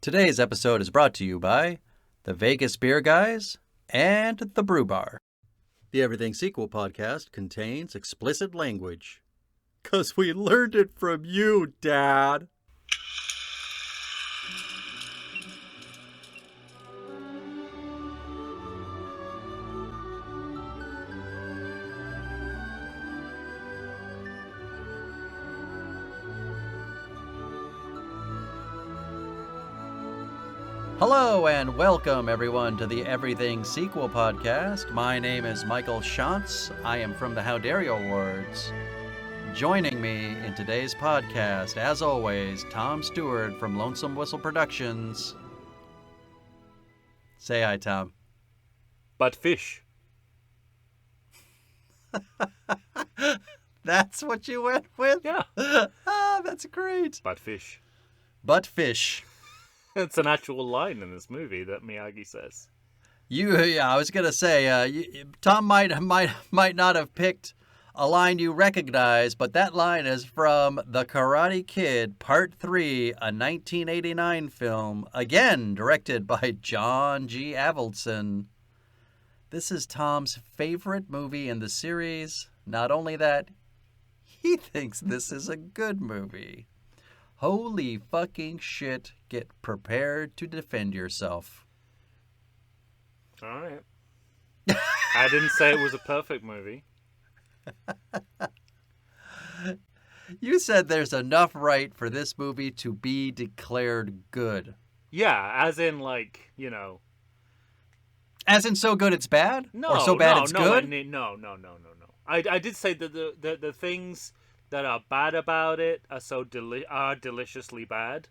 Today's episode is brought to you by the Vegas Beer Guys and the Brew Bar. The Everything Sequel podcast contains explicit language. 'Cause we learned it from you, Dad. Hello and welcome everyone to the Everything Sequel podcast. My name is Michael Shantz. I am from the How Dare You Awards. Joining me in today's podcast, as always, Tom Stewart from Lonesome Whistle Productions. Say hi, Tom. But fish. That's what you went with? Yeah. That's great. But fish. But fish. It's an actual line in this movie that Miyagi says. I was gonna say, Tom might not have picked a line you recognize, but that line is from The Karate Kid Part 3, a 1989 film, again directed by John G. Avildsen. This is Tom's favorite movie in the series. Not only that, he thinks this is a good movie. Holy fucking shit, get prepared to defend yourself. All right. I didn't say it was a perfect movie. You said there's enough right for this movie to be declared good. Yeah, as in As in so good it's bad? No, or so bad it's good? No. I did say that the things that are bad about it are deliciously bad,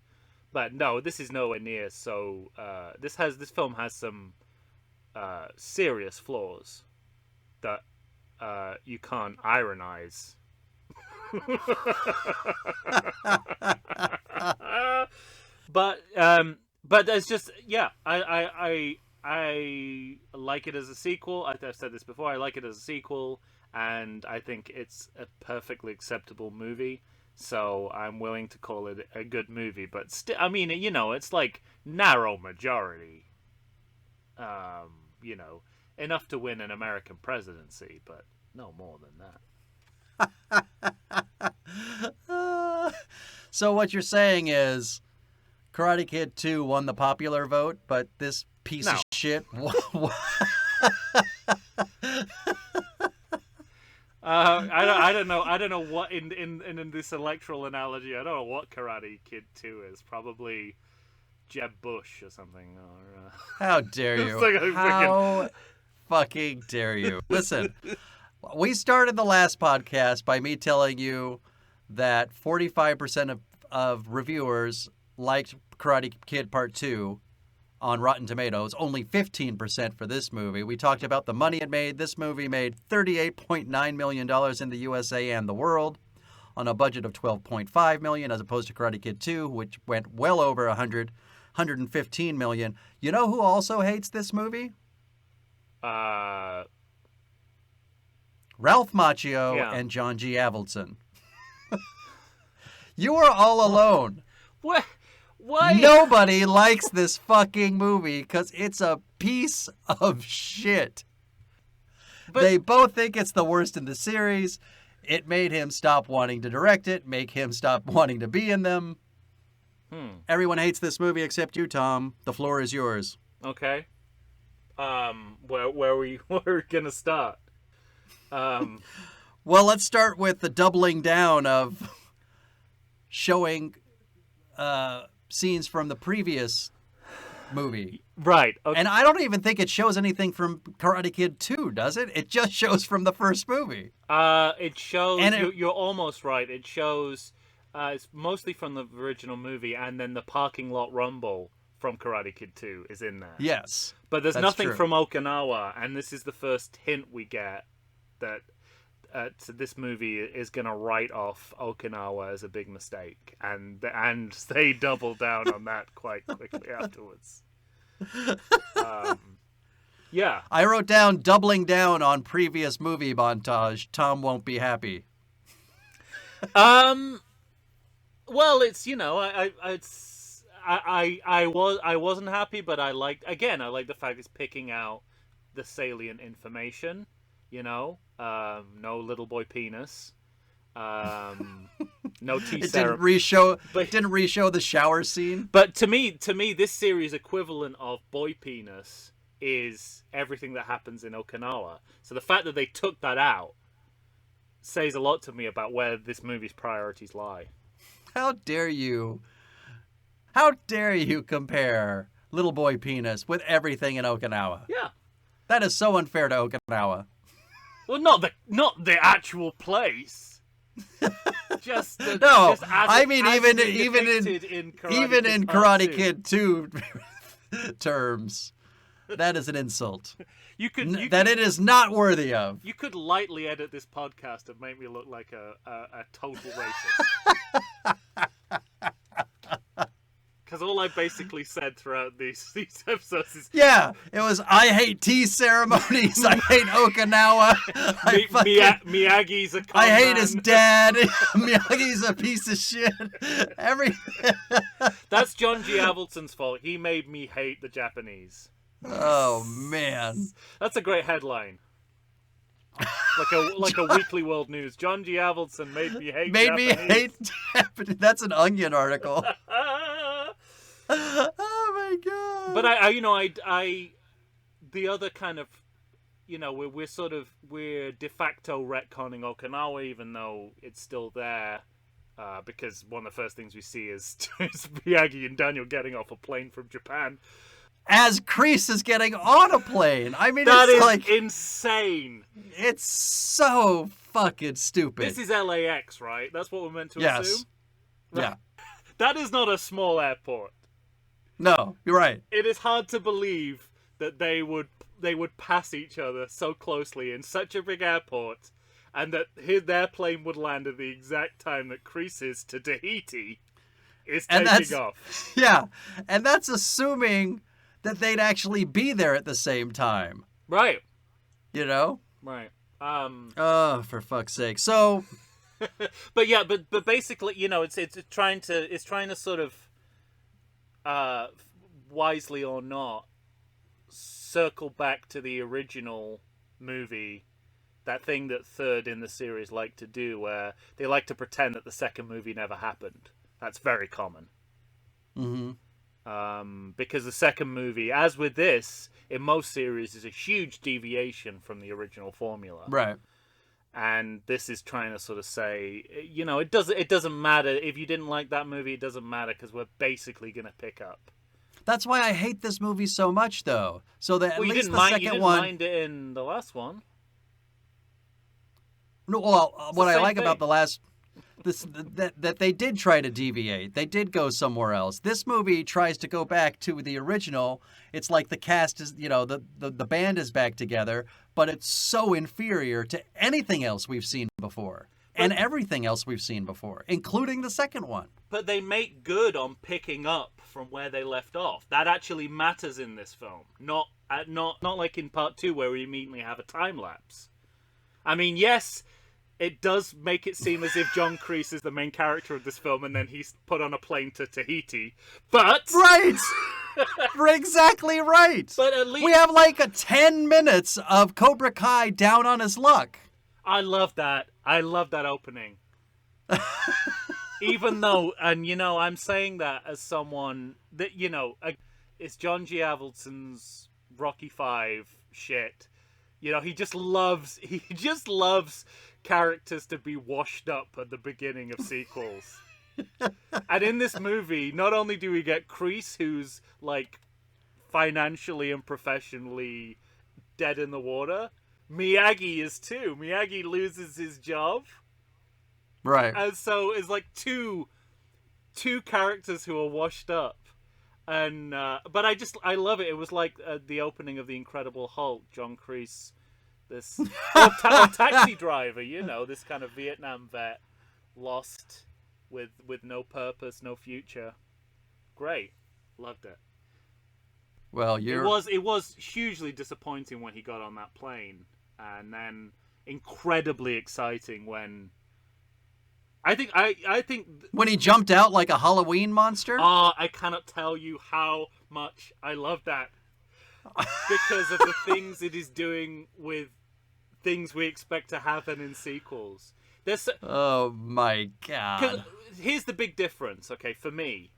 but no, this is nowhere near. So this film has some serious flaws that you can't ironize. but there's just I like it as a sequel. I've said this before. I like it as a sequel. And I think it's a perfectly acceptable movie, so I'm willing to call it a good movie. But it's like narrow majority, enough to win an American presidency, but no more than that. So what you're saying is, Karate Kid 2 won the popular vote, but this piece of shit. I don't know what in this electoral analogy. I don't know what Karate Kid 2 is. Probably Jeb Bush or something. Or how dare you? How fucking dare you? Listen, we started the last podcast by me telling you that 45% of reviewers liked Karate Kid Part 2 on Rotten Tomatoes, only 15% for this movie. We talked about the money it made. This movie made $38.9 million in the USA and the world on a budget of $12.5 million, as opposed to Karate Kid 2, which went well over $115 million. You know who also hates this movie? Ralph Macchio and John G. Avildsen. You are all alone. What? Why? Nobody likes this fucking movie because it's a piece of shit. But they both think it's the worst in the series. It made him stop wanting to direct it, make him stop wanting to be in them. Everyone hates this movie except you, Tom. The floor is yours. Okay. Where we gonna start? Well, let's start with the doubling down of showing scenes from the previous movie. Right. Okay. And I don't even think it shows anything from Karate Kid 2, does it? It just shows from the first movie. It shows, and you're almost right. It shows, it's mostly from the original movie, and then the parking lot rumble from Karate Kid 2 is in there. Yes. But there's nothing from Okinawa, and this is the first hint we get that this movie is going to write off Okinawa as a big mistake, and they double down on that quite quickly afterwards. Yeah. I wrote down doubling down on previous movie montage. Tom won't be happy. Well, it's, I wasn't happy, but I liked the fact it's picking out the salient information. No little boy penis, no tea It serum. didn't re-show the shower scene. But to me, this series equivalent of boy penis is everything that happens in Okinawa. So the fact that they took that out says a lot to me about where this movie's priorities lie. How dare you? How dare you compare Little Boy Penis with everything in Okinawa? Yeah. That is so unfair to Okinawa. Well, not the actual place. Just no, just I mean even in Karate Kid 2 terms, that is an insult. That it is not worthy of. You could lightly edit this podcast and make me look like a total racist. Because all I basically said throughout these episodes is... Yeah, it was, I hate tea ceremonies, I hate Okinawa, Miyagi's a con I hate man. his dad, Miyagi's a piece of shit. That's John G. Avildsen's fault. He made me hate the Japanese. Oh, man. That's a great headline. Like a Weekly World News. John G. Avildsen made me hate Japanese. That's an Onion article. Oh my god! But I the other kind of, we're de facto retconning Okinawa, even though it's still there, because one of the first things we see is Miyagi and Daniel getting off a plane from Japan. As Kreese is getting on a plane. I mean, that it's is like insane. It's so fucking stupid. This is LAX, right? That's what we're meant to assume. Right? Yeah. That is not a small airport. No, you're right. It is hard to believe that they would pass each other so closely in such a big airport, and that their plane would land at the exact time that Kreese's to Tahiti is taking off. Yeah, and that's assuming that they'd actually be there at the same time. Right. You know? Right. Oh, for fuck's sake. So but basically, it's trying to sort of wisely or not circle back to the original movie, that thing that Third in the series like to do, where they like to pretend that the second movie never happened. That's very common. Because the second movie, as with this, in most series, is a huge deviation from the original formula. Right. And this is trying to sort of say, it doesn't matter if you didn't like that movie. It doesn't matter because we're basically going to pick up. That's why I hate this movie so much, though. So that at least the second one, you didn't mind it in the last one. No, well, what I like about the last, that they did try to deviate. They did go somewhere else. This movie tries to go back to the original. It's like the cast is, the band is back together, but it's so inferior to anything else we've seen before. And everything else we've seen before, including the second one. But they make good on picking up from where they left off. That actually matters in this film. Not like in part 2 where we immediately have a time lapse. I mean, yes, it does make it seem as if John Kreese is the main character of this film, and then he's put on a plane to Tahiti. But right, you're exactly right. But at least we have like 10 minutes of Cobra Kai down on his luck. I love that. I love that opening. Even though, and I'm saying that as someone that it's John G. Avildsen's Rocky V shit. He just loves characters to be washed up at the beginning of sequels. And in this movie, not only do we get Kreese, who's like financially and professionally dead in the water, Miyagi is too. Miyagi loses his job. Right. And so it's like two characters who are washed up. And but I love it. It was like the opening of The Incredible Hulk. John Kreese, this taxi driver, this kind of Vietnam vet, lost with no purpose, no future. Great, loved it. Well, it was hugely disappointing when he got on that plane, and then incredibly exciting when I think when he jumped out like a Halloween monster. I cannot tell you how much I love that because of the things it is doing with things we expect to happen in sequels. Oh my god! Here's the big difference. Okay, for me,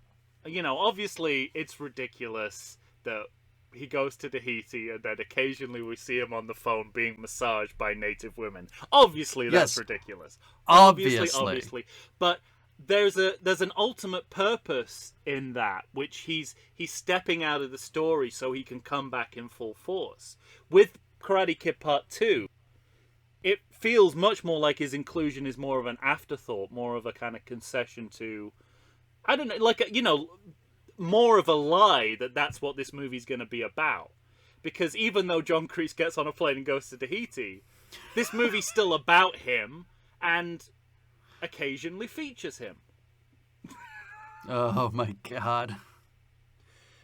obviously it's ridiculous that he goes to Tahiti and then occasionally we see him on the phone being massaged by native women. Obviously, that's ridiculous. Obviously. But there's an ultimate purpose in that, which he's stepping out of the story so he can come back in full force. With Karate Kid Part 2, it feels much more like his inclusion is more of an afterthought, more of a kind of concession to, I don't know, like, more of a lie that that's what this movie's going to be about. Because even though John Kreese gets on a plane and goes to Tahiti, this movie's still about him and occasionally features him. Oh my god.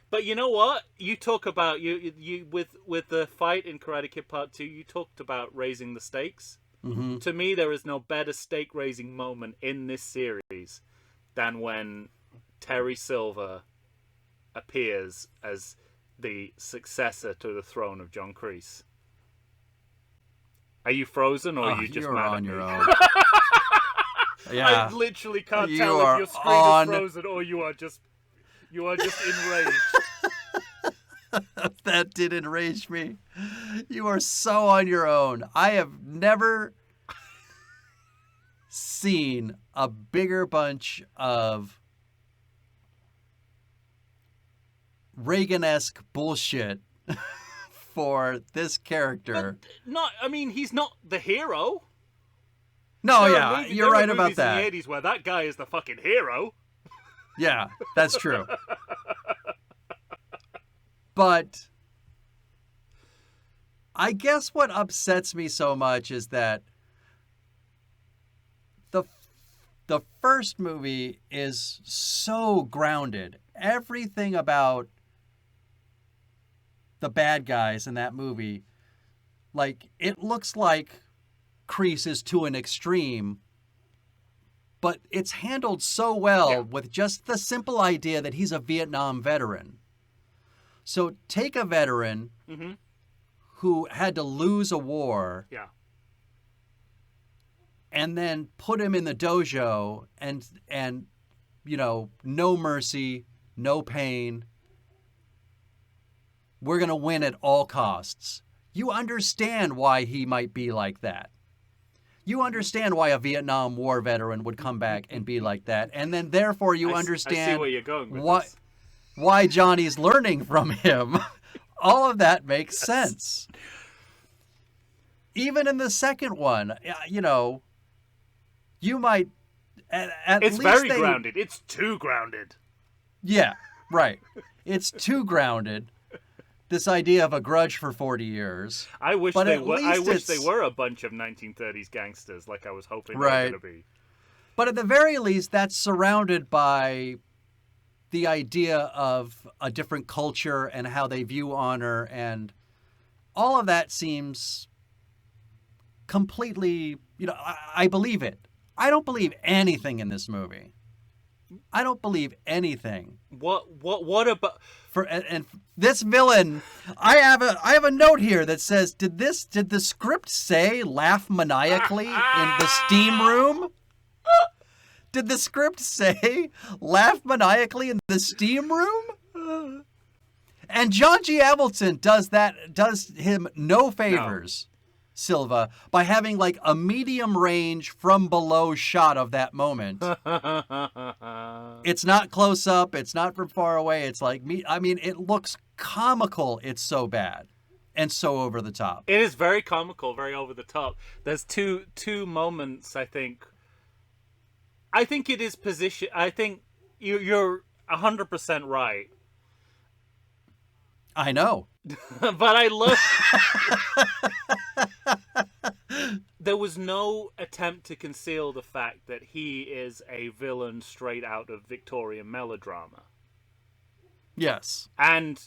But you know what? You talk about you with the fight in Karate Kid Part 2, you talked about raising the stakes. Mm-hmm. To me, there is no better stake raising moment in this series than when Terry Silver appears as the successor to the throne of John Kreese. Are you frozen or are you just mad at me? Your own. Yeah. I literally can't tell if your screen is frozen or you are just enraged. That did enrage me. You are so on your own. I have never seen a bigger bunch of Reagan-esque bullshit for this character. He's not the hero. No, yeah, you're right about that. In the 80s where that guy is the fucking hero. Yeah, that's true. But I guess what upsets me so much is that the first movie is so grounded. Everything about the bad guys in that movie, like, it looks like Kreese is to an extreme, but it's handled so well with just the simple idea that he's a Vietnam veteran. So take a veteran who had to lose a war and then put him in the dojo and no mercy, no pain. We're going to win at all costs. You understand why he might be like that. You understand why a Vietnam War veteran would come back and be like that. And then therefore you understand I see where you're going with this. Why Johnny's learning from him. All of that makes sense. Even in the second one, you might at it's least very grounded. It's too grounded. Yeah, right. It's too grounded. This idea of a grudge for 40 years. I wish they were a bunch of 1930s gangsters, like I was hoping they were going to be. But at the very least, that's surrounded by the idea of a different culture and how they view honor, and all of that seems completely, I believe it. I don't believe anything in this movie. I don't believe anything. What about and this villain? I have a note here that says, did the script say laugh maniacally in the steam room? Did the script say laugh maniacally in the steam room? And John G. Avildsen does him no favors, Silva, by having like a medium range from below shot of that moment. It's not close up. It's not from far away. It's like it looks comical. It's so bad and so over the top. It is very comical, very over the top. There's two moments, I think. I think it is position. I think you're 100% right. I know. But I love... There was no attempt to conceal the fact that he is a villain straight out of Victorian melodrama. Yes. And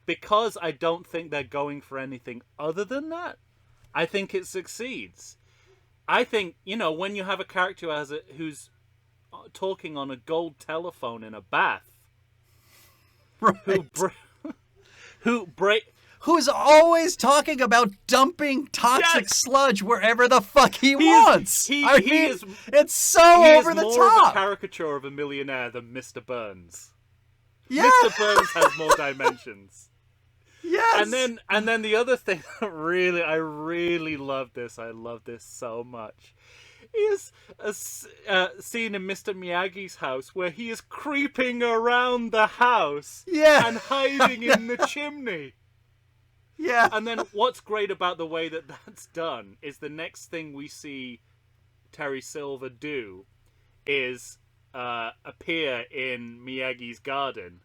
because I don't think they're going for anything other than that, I think it succeeds. I think, when you have a character who's talking on a gold telephone in a bath, Right. who break Who's always talking about dumping toxic sludge wherever the fuck he wants. It's so over the top. He is more of a caricature of a millionaire than Mr. Burns. Yeah. Mr. Burns has more dimensions. Yes. And then the other thing that I really love this. I love this so much. Is a scene in Mr. Miyagi's house where he is creeping around the house and hiding in the chimney. Yeah. And then what's great about the way that that's done is the next thing we see Terry Silver do is appear in Miyagi's garden.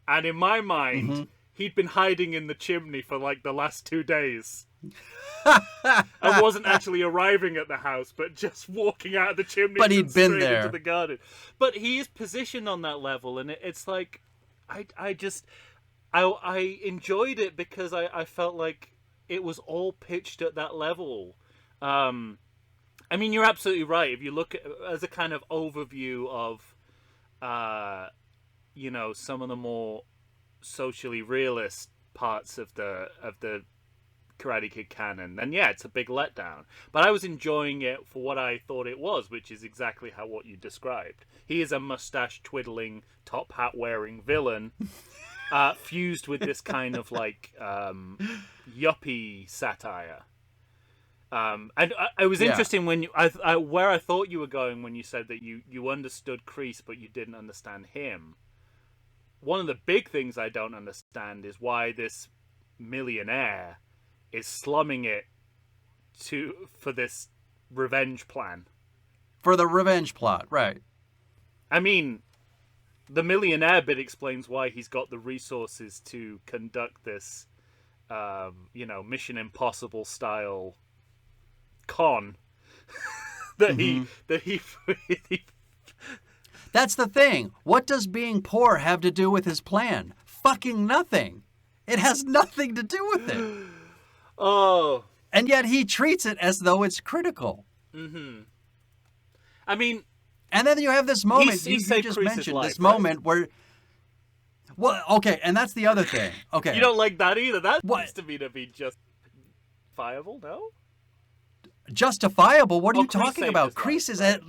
And in my mind, he'd been hiding in the chimney for like the last 2 days. I wasn't actually arriving at the house, but just walking out of the chimney. But he'd been there into the garden. But he is positioned on that level, and it's like I enjoyed it because I felt like it was all pitched at that level. I mean, you're absolutely right. If you look at as a kind of overview of, some of the more socially realist parts of the Karate Kid canon, then yeah, it's a big letdown. But I was enjoying it for what I thought it was, which is exactly what you described. He is a mustache twiddling, top hat wearing villain, fused with this kind of like yuppie satire. And it was interesting when where I thought you were going when you said that you understood Kreese but you didn't understand him. One of the big things I don't understand is why this millionaire is slumming it for this revenge plan. For the revenge plot, right. I mean, the millionaire bit explains why he's got the resources to conduct this, Mission Impossible style con that he That's the thing. What does being poor have to do with his plan? Fucking nothing. It has nothing to do with it. Oh. And yet he treats it as though it's critical. Mm-hmm. I mean... And then you have this moment, you just mentioned, this moment where... Well, okay, and that's the other thing. Okay. You don't like that either. That seems to me to be justifiable, no? Justifiable? What are you talking about? Kreese is at...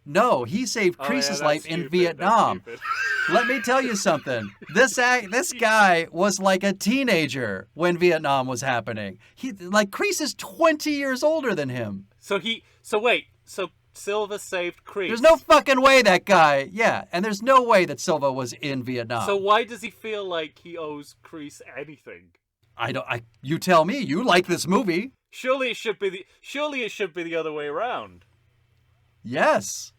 No, he saved Kreese's life in Vietnam. Let me tell you something. This guy was like a teenager when Vietnam was happening. Kreese is 20 years older than him. So Silva saved Kreese. There's no fucking way that guy. Yeah, and there's no way that Silva was in Vietnam. So why does he feel like he owes Kreese anything? You tell me. You like this movie. Surely it should be the other way around. Yes.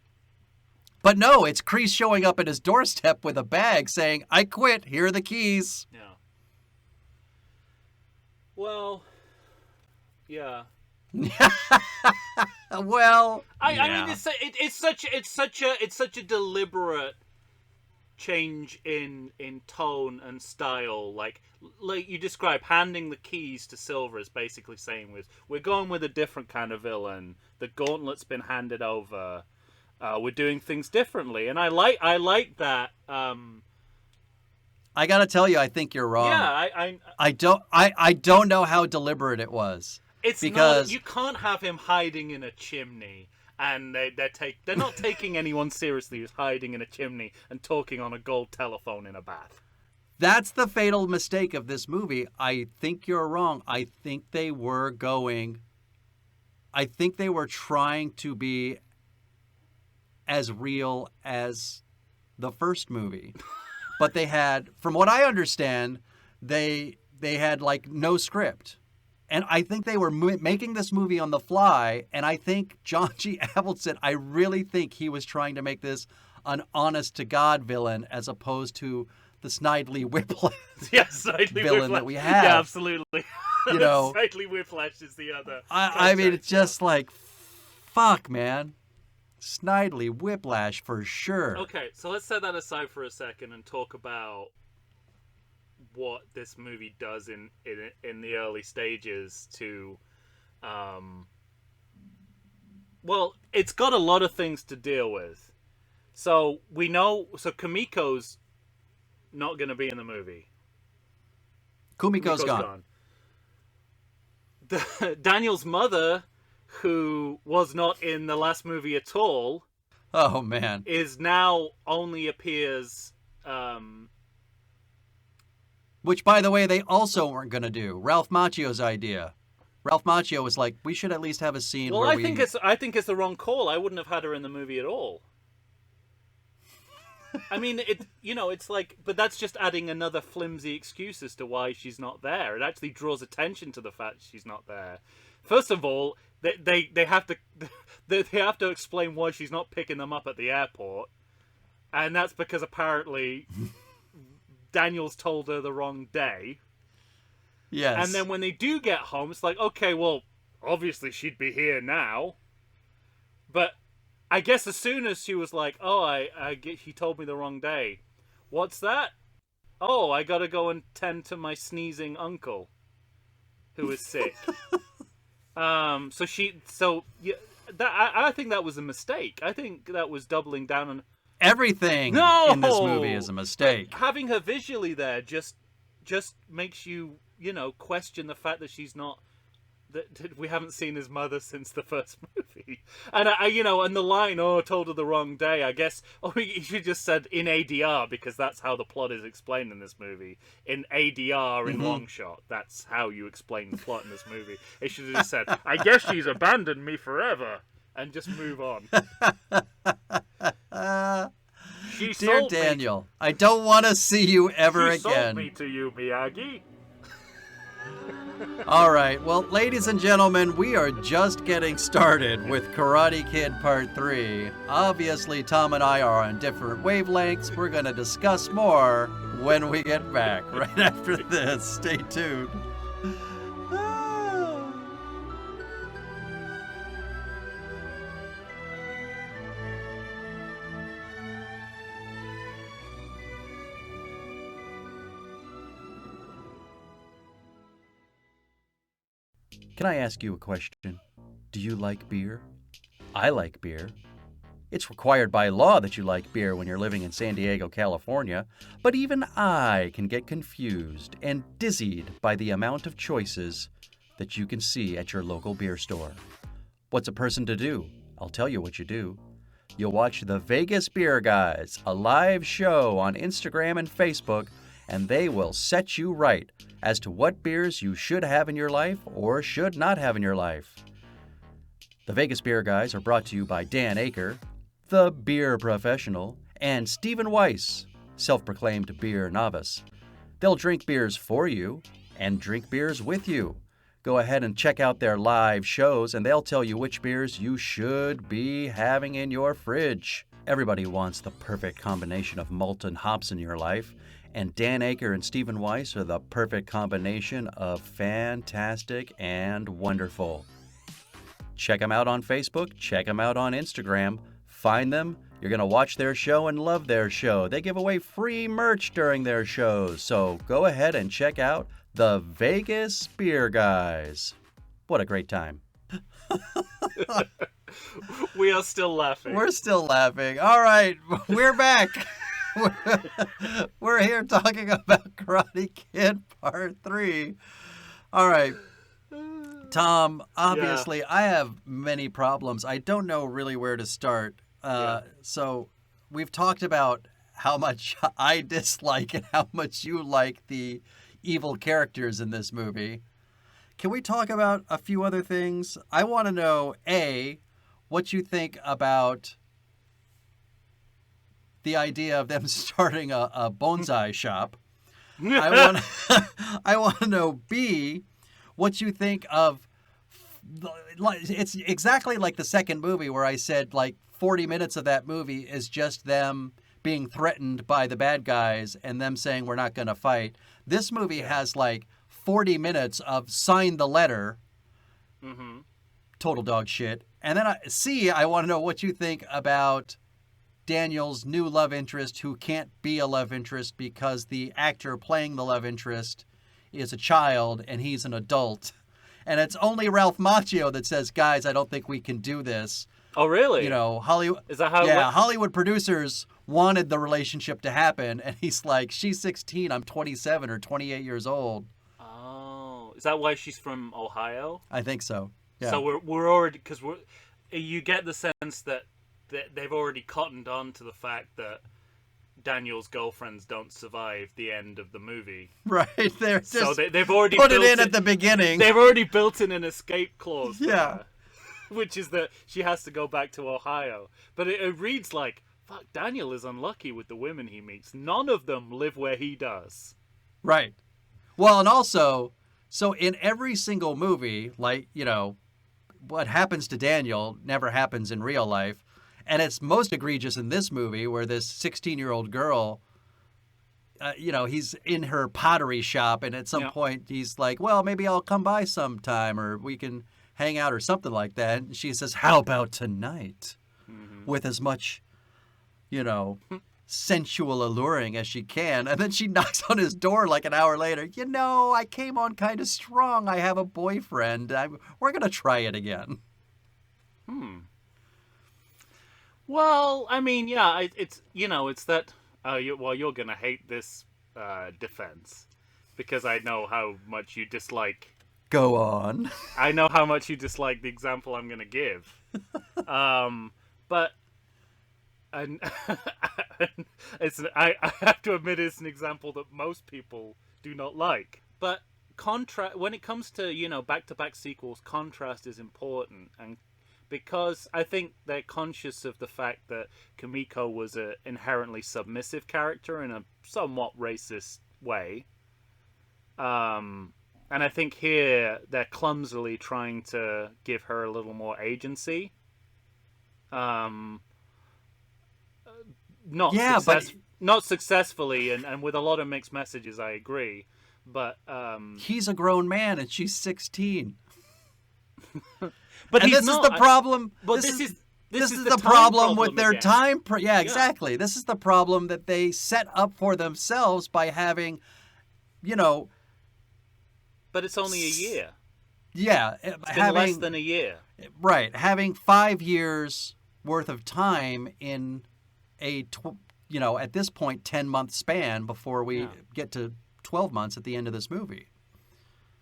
But no, it's Kreese showing up at his doorstep with a bag saying, "I quit, here are the keys." Yeah. Well, yeah. Well, I mean, it's such a deliberate change in tone and style. Like you describe, handing the keys to Silver is basically saying we're going with a different kind of villain. The gauntlet's been handed over. We're doing things differently, and I like that. I gotta tell you, I think you're wrong. Yeah, I don't know how deliberate it was. It's because you can't have him hiding in a chimney, and they're not taking anyone seriously who's hiding in a chimney and talking on a gold telephone in a bath. That's the fatal mistake of this movie. I think you're wrong. I think they were trying to be as real as the first movie. But they had, from what I understand, they had like no script. And I think they were making this movie on the fly. And I think John G. Avildsen, I really think he was trying to make this an honest-to-God villain as opposed to the Snidely Whiplash villain that we have. Yeah, absolutely. Snidely Whiplash is the other. I mean, it's just like, fuck, man. Snidely Whiplash for sure. Okay, so let's set that aside for a second and talk about what this movie does in the early stages to Well, it's got a lot of things to deal with. So we know. So Kumiko's not going to be in the movie. Kumiko's gone. Daniel's mother, who was not in the last movie at all, oh man, is now only appears. Which, by the way, they also weren't going to do. Ralph Macchio's idea. Ralph Macchio was like, we should at least have a scene well, where I think it's the wrong call. I wouldn't have had her in the movie at all. I mean, it's like, but that's just adding another flimsy excuse as to why she's not there. It actually draws attention to the fact she's not there. First of all, they have to they have to explain why she's not picking them up at the airport, and that's because apparently Daniel's told her the wrong day. Yes. And then when they do get home, it's like, okay, well, obviously she'd be here now, but I guess as soon as she was like, oh, he told me the wrong day. What's that? Oh, I gotta go and tend to my sneezing uncle, who is sick. I think that was a mistake. I think that was doubling down on everything in this movie is a mistake. But having her visually there just makes you, question the fact that she's not. That we haven't seen his mother since the first movie, and and the line, "Oh, told her the wrong day." I guess, you should just said in ADR, because that's how the plot is explained in this movie. In ADR, in long shot, that's how you explain the plot in this movie. It should have just said, "I guess she's abandoned me forever," and just move on. Dear Daniel, I don't want to see you ever again. She sold me to you, Miyagi. All right, well, ladies and gentlemen, we are just getting started with Karate Kid Part 3. Obviously, Tom and I are on different wavelengths. We're going to discuss more when we get back, right after this. Stay tuned. Can I ask you a question? Do you like beer? I like beer. It's required by law that you like beer when you're living in San Diego, California, but even I can get confused and dizzied by the amount of choices that you can see at your local beer store. What's a person to do? I'll tell you what you do. You'll watch the Vegas Beer Guys, a live show on Instagram and Facebook, and they will set you right as to what beers you should have in your life or should not have in your life. The Vegas Beer Guys are brought to you by Dan Aker, the beer professional, and Stephen Weiss, self-proclaimed beer novice. They'll drink beers for you and drink beers with you. Go ahead and check out their live shows, and they'll tell you which beers you should be having in your fridge. Everybody wants the perfect combination of malt and hops in your life, and Dan Aker and Stephen Weiss are the perfect combination of fantastic and wonderful. Check them out on Facebook. Check them out on Instagram. Find them. You're going to watch their show and love their show. They give away free merch during their shows. So go ahead and check out the Vegas Beer Guys. What a great time. We are still laughing. We're still laughing. All right. We're back. We're here talking about Karate Kid Part 3. All right. Tom, obviously, I have many problems. I don't know really where to start. So we've talked about how much I dislike and how much you like the evil characters in this movie. Can we talk about a few other things? I want to know, A, what you think about the idea of them starting a bonsai shop. I want to know, B, what you think of, it's exactly like the second movie where I said like 40 minutes of that movie is just them being threatened by the bad guys and them saying we're not going to fight. This movie has like 40 minutes of sign the letter, total dog shit. And then I want to know what you think about Daniel's new love interest, who can't be a love interest because the actor playing the love interest is a child and he's an adult. And it's only Ralph Macchio that says, guys, I don't think we can do this. Oh, really? You know, Hollywood. Is that how? Yeah, Hollywood producers wanted the relationship to happen, and he's like, she's 16, I'm 27 or 28 years old. Oh, is that why she's from Ohio? I think so. Yeah. So we're already you get the sense that they've already cottoned on to the fact that Daniel's girlfriends don't survive the end of the movie. Right. They're just So they've already put it in at the beginning. They've already built in an escape clause. Yeah. There, which is that she has to go back to Ohio. But it reads like, fuck, Daniel is unlucky with the women he meets. None of them live where he does. Right. Well, and also, so in every single movie, like, you know, what happens to Daniel never happens in real life. And it's most egregious in this movie where this 16-year-old girl, you know, he's in her pottery shop. And at some point he's like, well, maybe I'll come by sometime or we can hang out or something like that. And she says, how about tonight? Mm-hmm. With as much, you know, sensual alluring as she can. And then she knocks on his door like an hour later. You know, I came on kind of strong. I have a boyfriend. We're going to try it again. Well, I mean, yeah, it's, you know, it's that, you're going to hate this defense because I know how much you dislike. Go on. I know how much you dislike the example I'm going to give. But and I have to admit it's an example that most people do not like. But when it comes to, you know, back-to-back sequels, contrast is important, and because I think they're conscious of the fact that Kimiko was an inherently submissive character in a somewhat racist way. And I think here they're clumsily trying to give her a little more agency. Not successfully, and with a lot of mixed messages, I agree. But he's a grown man and she's 16. But and this not, is the problem. But this is the problem with their time. Yeah, exactly. This is the problem that they set up for themselves by having, you know. But it's only a year. Yeah, it's been less than a year. Right, having 5 years worth of time in a, you know, at this point, 10-month span before we get to 12 months at the end of this movie.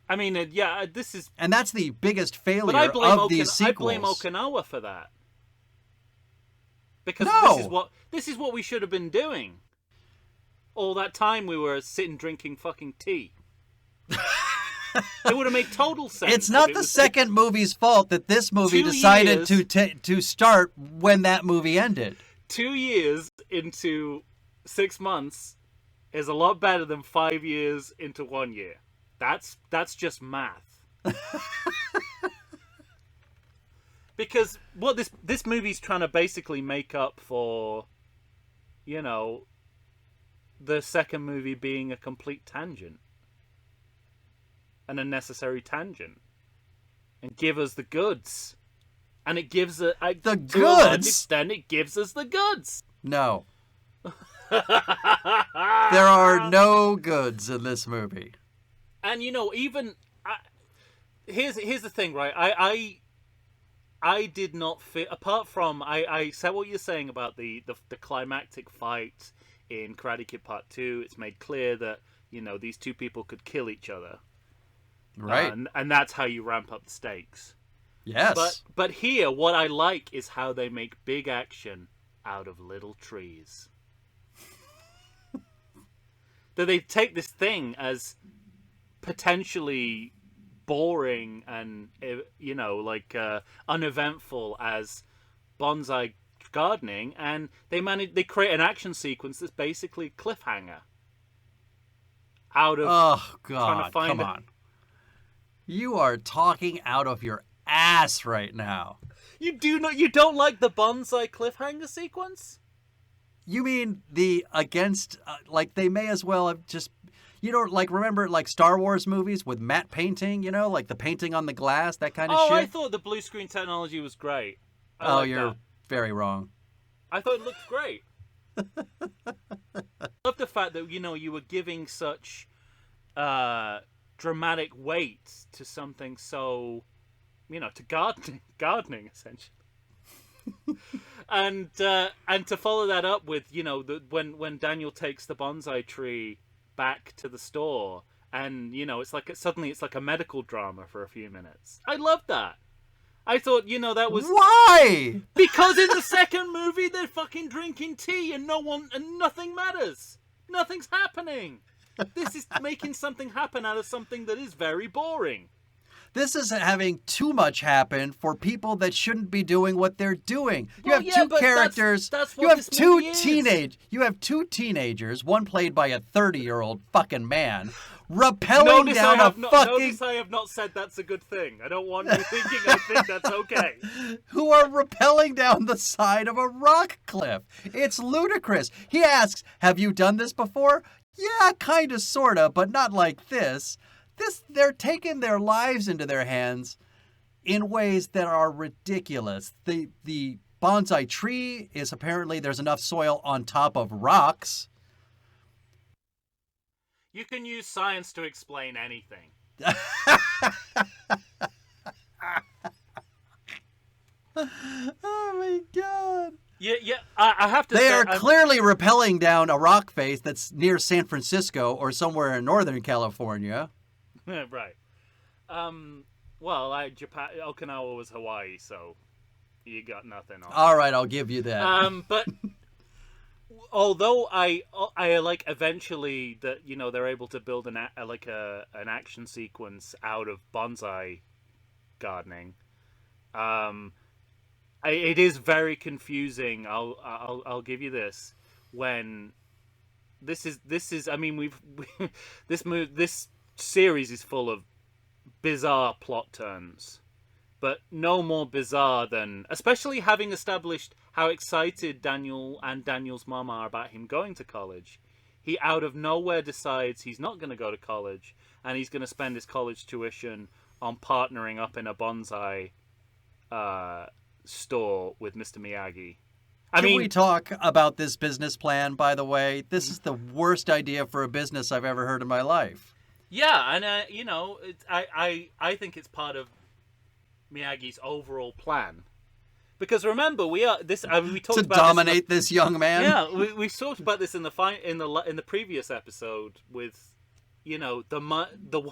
I mean, this is... And that's the biggest failure of these sequels. I blame Okinawa for that. Because this is what we should have been doing. All that time we were sitting drinking fucking tea. It would have made total sense. It's not the second movie's fault that this movie decided to start when that movie ended. 2 years into 6 months is a lot better than 5 years into 1 year. That's just math. Because what this movie's trying to basically make up for, you know, the second movie being a complete tangent. An unnecessary tangent. And give us the goods. And it gives the goods? To a large extent, it gives us the goods. No. There are no goods in this movie. And, you know, even... here's the thing, right? I did not fit... Apart from... I said what you're saying about the climactic fight in Karate Kid Part 2. It's made clear that, you know, these two people could kill each other. Right. And that's how you ramp up the stakes. Yes. But here, what I like is how they make big action out of little trees. That they take this thing as potentially boring and, you know, like uneventful as bonsai gardening, and they create an action sequence that's basically cliffhanger. Out of trying to find come on. You are talking out of your ass right now. You don't like the bonsai cliffhanger sequence? You mean the against, like they may as well have just, you know, like remember like Star Wars movies with matte painting, you know, like the painting on the glass, that kind of shit? Oh, I thought the blue screen technology was great. You're very wrong. I thought it looked great. I love the fact that, you know, you were giving such dramatic weight to something so, you know, to gardening essentially. And to follow that up with, you know, when Daniel takes the bonsai tree back to the store, and you know, it's like suddenly it's like a medical drama for a few minutes. I love that. I thought, you know, that was why? Because in the second movie they're fucking drinking tea and nothing matters. Nothing's happening. This is making something happen out of something that is very boring. This is having too much happen for people that shouldn't be doing what they're doing. You Well, have yeah, two but characters. that's what You have this two movie is. You have two teenagers, one played by a 30-year-old fucking man, rappelling down Notice I have not said that's a good thing. I don't want you thinking I think that's okay. who are rappelling down the side of a rock cliff. It's ludicrous. He asks, "Have you done this before?" Yeah, kind of, sort of, but not like this. They're taking their lives into their hands in ways that are ridiculous. The bonsai tree is apparently there's enough soil on top of rocks. You can use science to explain anything. Oh my god. Yeah. I have to They say, are clearly rappelling down a rock face that's near San Francisco or somewhere in Northern California. Right. Well, Japan, Okinawa was Hawaii, so you got nothing on. All right, I'll give you that. But although I like eventually that, you know, they're able to build an action sequence out of bonsai gardening. It is very confusing. I'll give you this. When this is I mean this series is full of bizarre plot turns, but no more bizarre than, especially having established how excited Daniel and Daniel's mom are about him going to college, he out of nowhere decides he's not going to go to college and he's going to spend his college tuition on partnering up in a bonsai store with Mr. Miyagi. Can we talk about this business plan, by the way? This is the worst idea for a business I've ever heard in my life. Yeah, and you know, I think it's part of Miyagi's overall plan. Because remember, we talked to about dominate this young man. Yeah, we talked about this in the previous episode with, you know, the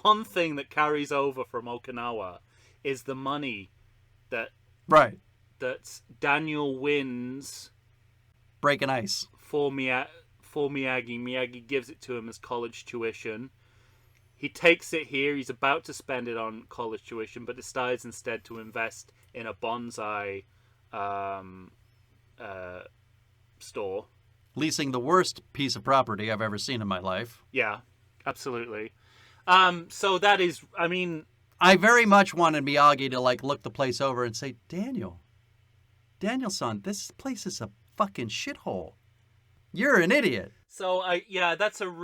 one thing that carries over from Okinawa is the money that Daniel wins breaking ice for Miyagi. Miyagi gives it to him as college tuition. He takes it here. He's about to spend it on college tuition, but decides instead to invest in a bonsai store. Leasing the worst piece of property I've ever seen in my life. Yeah, absolutely. So that is, I mean, I very much wanted Miyagi to like look the place over and say, Daniel-san, this place is a fucking shithole. You're an idiot. So that's a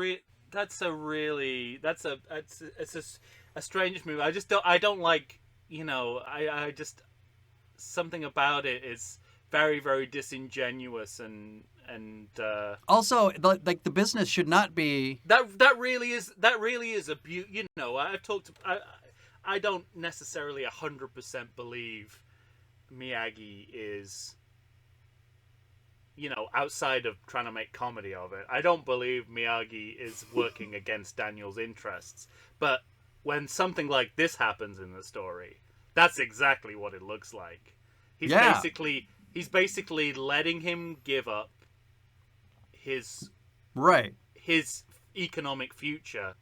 strange move. I don't like, you know, I just, something about it is very, very disingenuous and also like the business should not be that really is a you know, I don't necessarily 100% believe Miyagi is, you know, outside of trying to make comedy of it, I don't believe Miyagi is working against Daniel's interests. But when something like this happens in the story, that's exactly what it looks like. He's basically letting him give up his economic future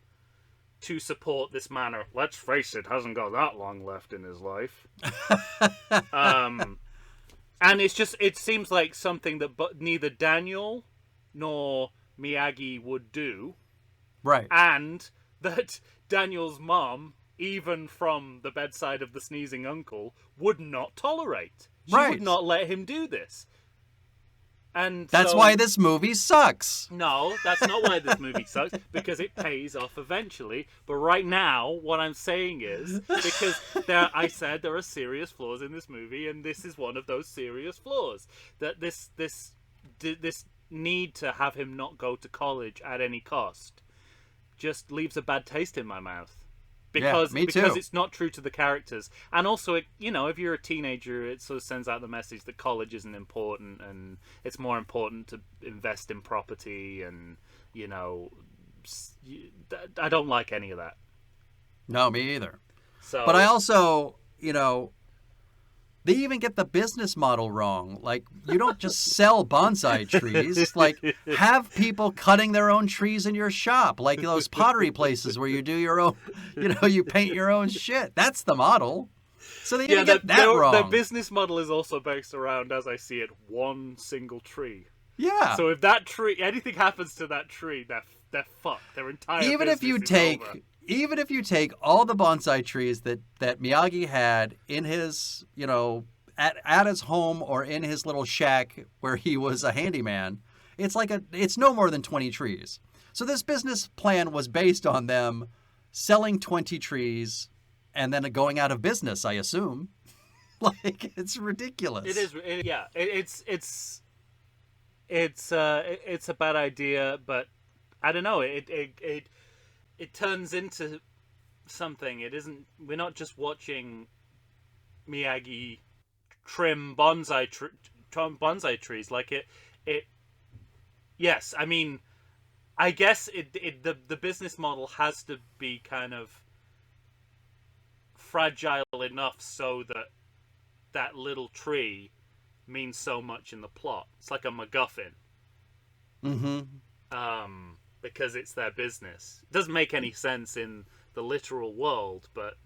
to support this man who, let's face it, hasn't got that long left in his life. And it seems like something that neither Daniel nor Miyagi would do. Right. And that Daniel's mom, even from the bedside of the sneezing uncle, would not tolerate. She would not let him do this. And that's why this movie sucks. No, that's not why this movie sucks, because it pays off eventually. But right now, what I'm saying is, because I said there are serious flaws in this movie, and this is one of those serious flaws. That this need to have him not go to college at any cost just leaves a bad taste in my mouth. because me too. because it's not true to the characters, and also if you're a teenager, it sort of sends out the message that college isn't important, and it's more important to invest in property, and I don't like any of that. No, me either. So, but I also, they even get the business model wrong. Like, you don't just sell bonsai trees. Like, have people cutting their own trees in your shop, like those pottery places where you do your own, you paint your own shit. That's the model. So they even get that wrong. Their business model is also based around, as I see it, one single tree. Yeah. So if that tree, anything happens to that tree, they're fucked. Their entire business is over. Even if you take all the bonsai trees that Miyagi had in his, at his home or in his little shack where he was a handyman, it's no more than 20 trees. So this business plan was based on them selling 20 trees and then going out of business, I assume. Like, it's ridiculous. It is. It's a bad idea, but I don't know. It turns into something. It isn't. We're not just watching Miyagi trim bonsai trees. Like it. Yes, I mean, I guess the business model has to be kind of fragile enough so that little tree means so much in the plot. It's like a MacGuffin. Mm-hmm. Because it's their business. It doesn't make any sense in the literal world, but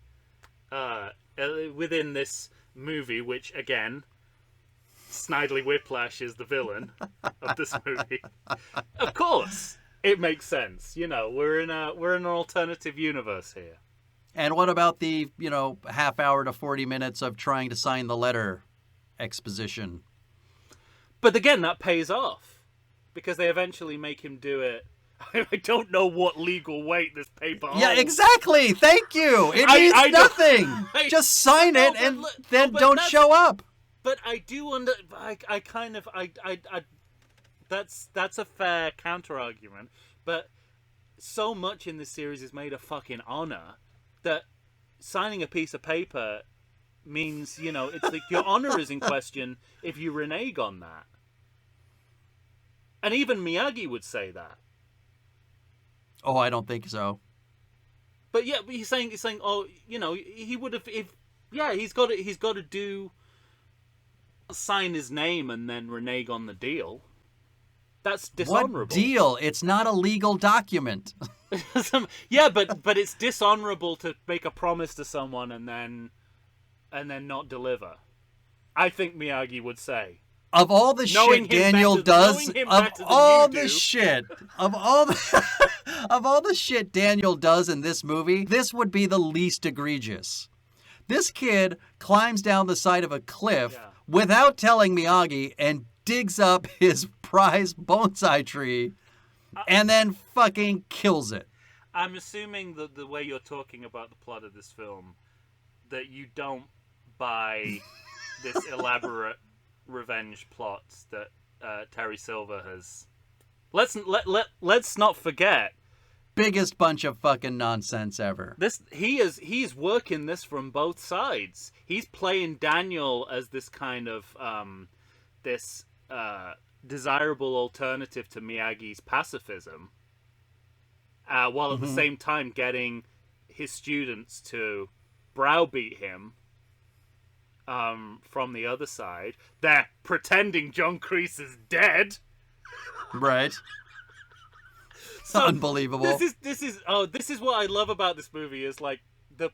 within this movie, which again, Snidely Whiplash is the villain of this movie. Of course, it makes sense. We're in an alternative universe here. And what about the half hour to 40 minutes of trying to sign the letter exposition? But again, that pays off because they eventually make him do it. I don't know what legal weight this paper holds. Yeah, exactly. Thank you. It means nothing. Just sign it and then don't show up. But I do that's a fair counter argument. But so much in this series is made a fucking honor that signing a piece of paper means it's like your honor is in question if you renege on that. And even Miyagi would say that. Oh, I don't think so. But yeah, he's saying, oh, he would have he's got to sign his name and then renege on the deal. That's dishonorable. What deal? It's not a legal document. Yeah, but it's dishonorable to make a promise to someone and then not deliver. I think Miyagi would say. Of all the shit Daniel does, of all the shit Daniel does in this movie, this would be the least egregious. This kid climbs down the side of a cliff without telling Miyagi and digs up his prized bonsai tree and then fucking kills it. I'm assuming that the way you're talking about the plot of this film, that you don't buy this elaborate revenge plots that Terry Silver has. Let's not forget, biggest bunch of fucking nonsense ever. He's working this from both sides. He's playing Daniel as this kind of desirable alternative to Miyagi's pacifism, while at the same time getting his students to browbeat him. From the other side, they're pretending John Kreese is dead. Right. So unbelievable. This is what I love about this movie is like the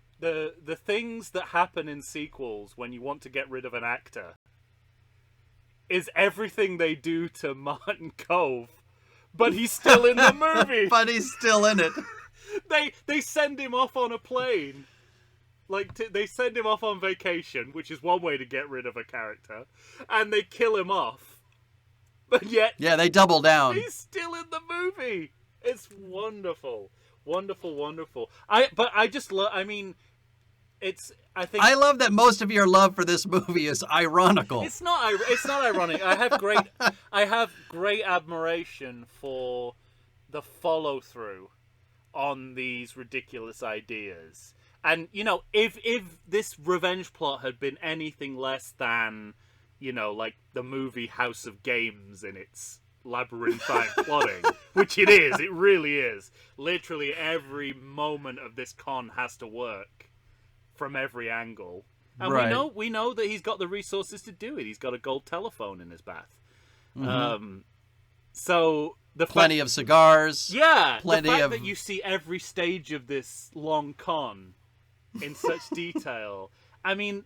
things that happen in sequels when you want to get rid of an actor is everything they do to Martin Cove, but he's still in the movie. But he's still in it. They send him off on a plane. They send him off on vacation, which is one way to get rid of a character, and they kill him off. But yet... Yeah, they double down. He's still in the movie. It's wonderful. Wonderful, wonderful. I love that most of your love for this movie is ironical. It's not ironic. I have great admiration for the follow-through on these ridiculous ideas. And, if this revenge plot had been anything less than, like the movie House of Games in its labyrinthine plotting, which it is, it really is. Literally every moment of this con has to work from every angle. And we know that he's got the resources to do it. He's got a gold telephone in his bath. Mm-hmm. So plenty of cigars. Yeah, plenty the fact of that you see every stage of this long con in such detail. I mean,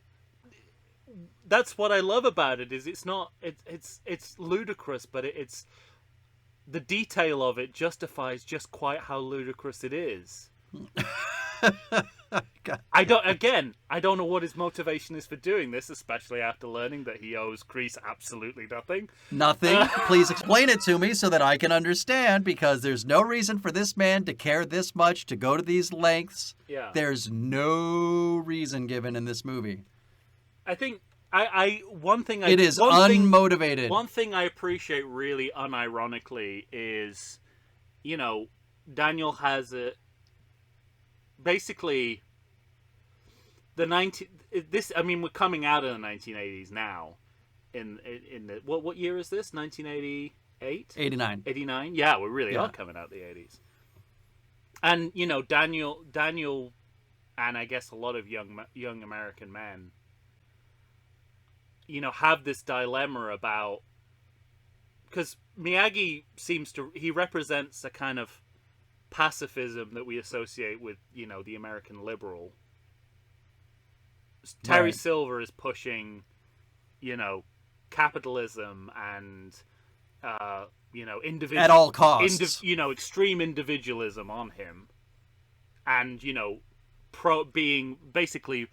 that's what I love about it. Is it's not it's ludicrous, but it's the detail of it justifies just quite how ludicrous it is. I don't know what his motivation is for doing this, especially after learning that he owes Kreese absolutely nothing. Nothing? Please explain it to me so that I can understand, because there's no reason for this man to care this much, to go to these lengths. Yeah. There's no reason given in this movie. I think unmotivated. One thing I appreciate really unironically is, Daniel has a basically we're coming out of the 1980s now. In the what year is this? 1988? 89. Yeah, we really are coming out of the 80s. And Daniel, and I guess a lot of young American men, have this dilemma about, because Miyagi he represents a kind of pacifism that we associate with, the American liberal. Terry Silver is pushing, capitalism and, at all costs, extreme individualism on him, and being basically,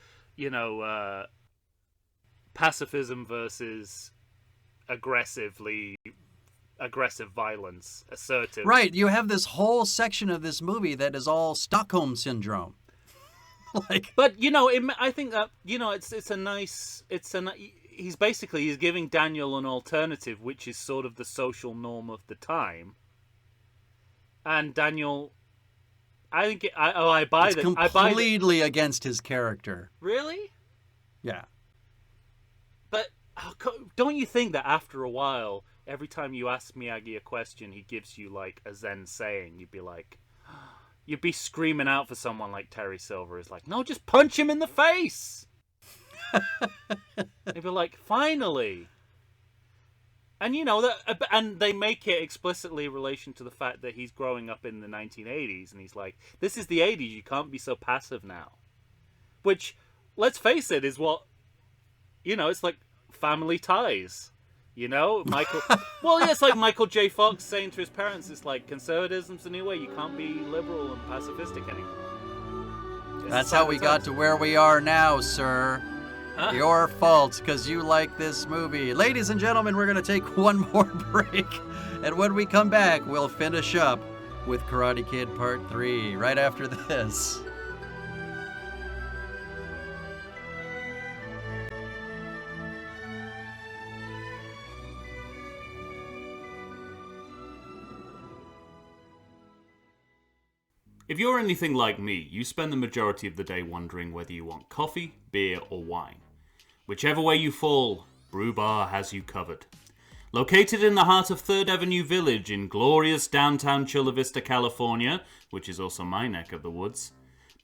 pacifism versus aggressive violence, assertive. Right, you have this whole section of this movie that is all Stockholm syndrome. But I think that he's giving Daniel an alternative, which is sort of the social norm of the time. And Daniel, I think I buy that. It's completely against his character. Really? Yeah. But don't you think that after a while, every time you ask Miyagi a question, he gives you like a Zen saying? You'd be screaming out for someone like Terry Silver. Is like, no, just punch him in the face. They'd be like, finally. And and they make it explicitly in relation to the fact that he's growing up in the 1980s, and he's like, this is the 80s. You can't be so passive now. Which, let's face it, is what, it's like Family Ties. Michael. Well, yeah, it's like Michael J. Fox saying to his parents, "It's like conservatism's the new way. You can't be liberal and pacifistic anymore." That's how we got to where we are now, sir. Huh? Your fault, because you like this movie. Ladies and gentlemen, we're going to take one more break, and when we come back, we'll finish up with Karate Kid Part 3 right after this. If you're anything like me, you spend the majority of the day wondering whether you want coffee, beer, or wine. Whichever way you fall, Brew Bar has you covered. Located in the heart of 3rd Avenue Village in glorious downtown Chula Vista, California, which is also my neck of the woods,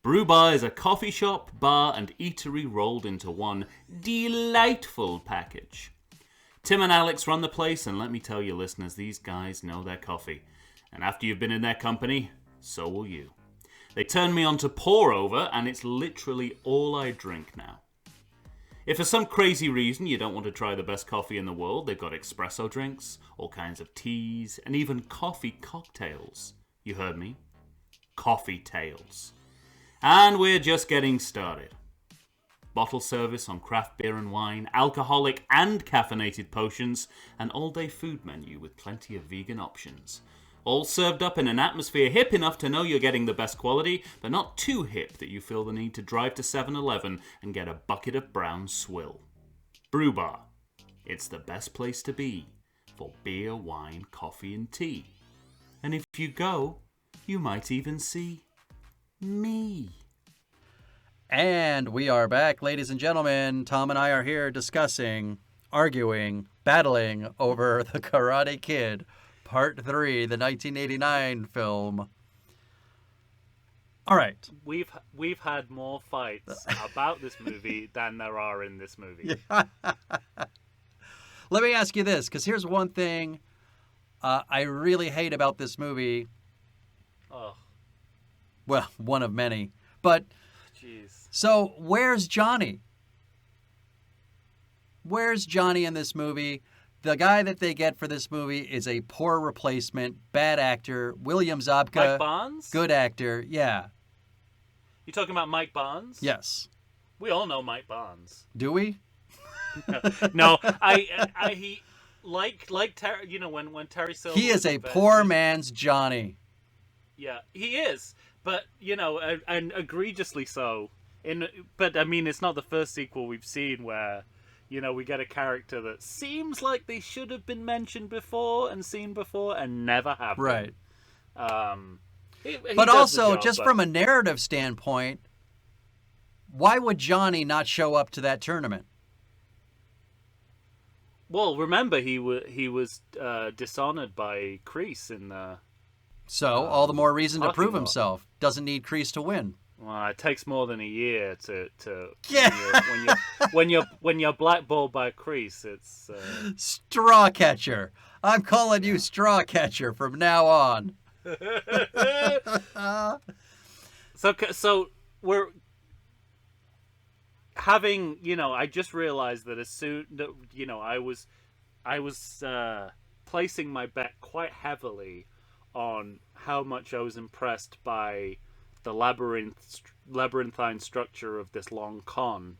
Brew Bar is a coffee shop, bar, and eatery rolled into one delightful package. Tim and Alex run the place, and let me tell you, listeners, these guys know their coffee. And after you've been in their company, so will you. They turned me on to pour over, and it's literally all I drink now. If for some crazy reason you don't want to try the best coffee in the world, they've got espresso drinks, all kinds of teas, and even coffee cocktails. You heard me? Coffee tails. And we're just getting started. Bottle service on craft beer and wine, alcoholic and caffeinated potions, an all-day food menu with plenty of vegan options. All served up in an atmosphere hip enough to know you're getting the best quality, but not too hip that you feel the need to drive to 7-Eleven and get a bucket of brown swill. Brew Bar. It's the best place to be for beer, wine, coffee, and tea. And if you go, you might even see me. And we are back, ladies and gentlemen. Tom and I are here discussing, arguing, battling over The Karate Kid, Part 3, the 1989 film. All right. We've had more fights about this movie than there are in this movie. Yeah. Let me ask you this, because here's one thing I really hate about this movie. Oh, Well, one of many. But, jeez. so where's Johnny? Where's Johnny in this movie? The guy that they get for this movie is a poor replacement, bad actor. William Zabka. Mike Barnes? Good actor, yeah. You talking about Mike Barnes? Yes. We all know Mike Barnes. Do we? No, he like Terry. You know when Terry Silver. He is a poor man's Johnny. Yeah, he is, but and egregiously so. But I mean, it's not the first sequel we've seen where, we get a character that seems like they should have been mentioned before and seen before and never have. Right. He But does also, the job, just from a narrative standpoint, why would Johnny not show up to that tournament? Well, remember he was dishonored by Kreese in the. So, all the more reason to parking prove lot. himself. Doesn't need Kreese to win. Well, it takes more than a year to Yeah. when you're blackballed by Kreese, it's Straw catcher. I'm calling you straw catcher from now on. so we're having I just realized that as soon that I was placing my bet quite heavily on how much I was impressed by the labyrinthine structure of this long con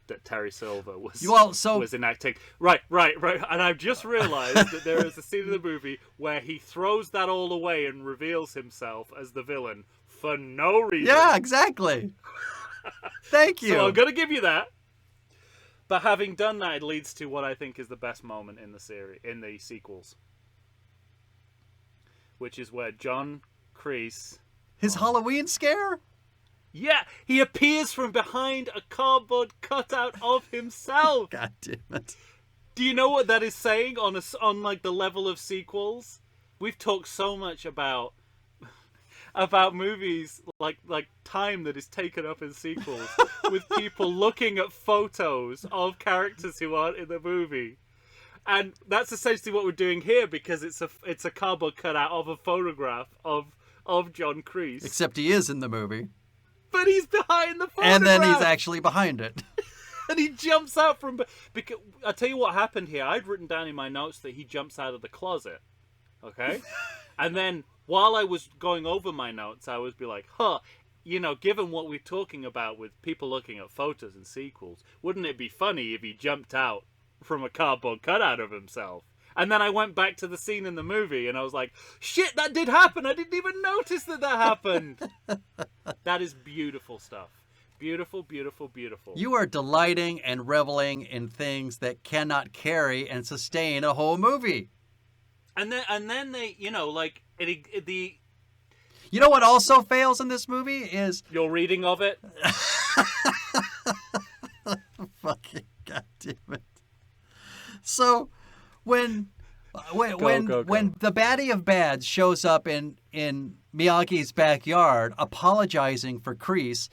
that Terry Silver was enacting. Right. And I've just realized that there is a scene in the movie where he throws that all away and reveals himself as the villain for no reason. Yeah, exactly. Thank you. So I'm going to give you that. But having done that, it leads to what I think is the best moment in the series, in the sequels. Which is where John Kreese... His Halloween scare? Yeah, he appears from behind a cardboard cutout of himself. God damn it. Do you know what that is saying on like the level of sequels? We've talked so much about movies like time that is taken up in sequels with people looking at photos of characters who aren't in the movie. And that's essentially what we're doing here, because it's a cardboard cutout of a photograph of John Kreese. Except he is in the movie. But he's behind the photograph. And then he's actually behind it. And he jumps out from... Because I'll tell you what happened here. I'd written down in my notes that he jumps out of the closet. Okay? And then while I was going over my notes, I would be like, given what we're talking about with people looking at photos and sequels, wouldn't it be funny if he jumped out from a cardboard cutout of himself? And then I went back to the scene in the movie and I was like, shit, that did happen. I didn't even notice that happened. That is beautiful stuff. Beautiful, beautiful, beautiful. You are delighting and reveling in things that cannot carry and sustain a whole movie. And then they, You know what also fails in this movie is... Your reading of it? Fucking goddamn it. So... When the baddie of bads shows up in Miyagi's backyard apologizing for Kreese,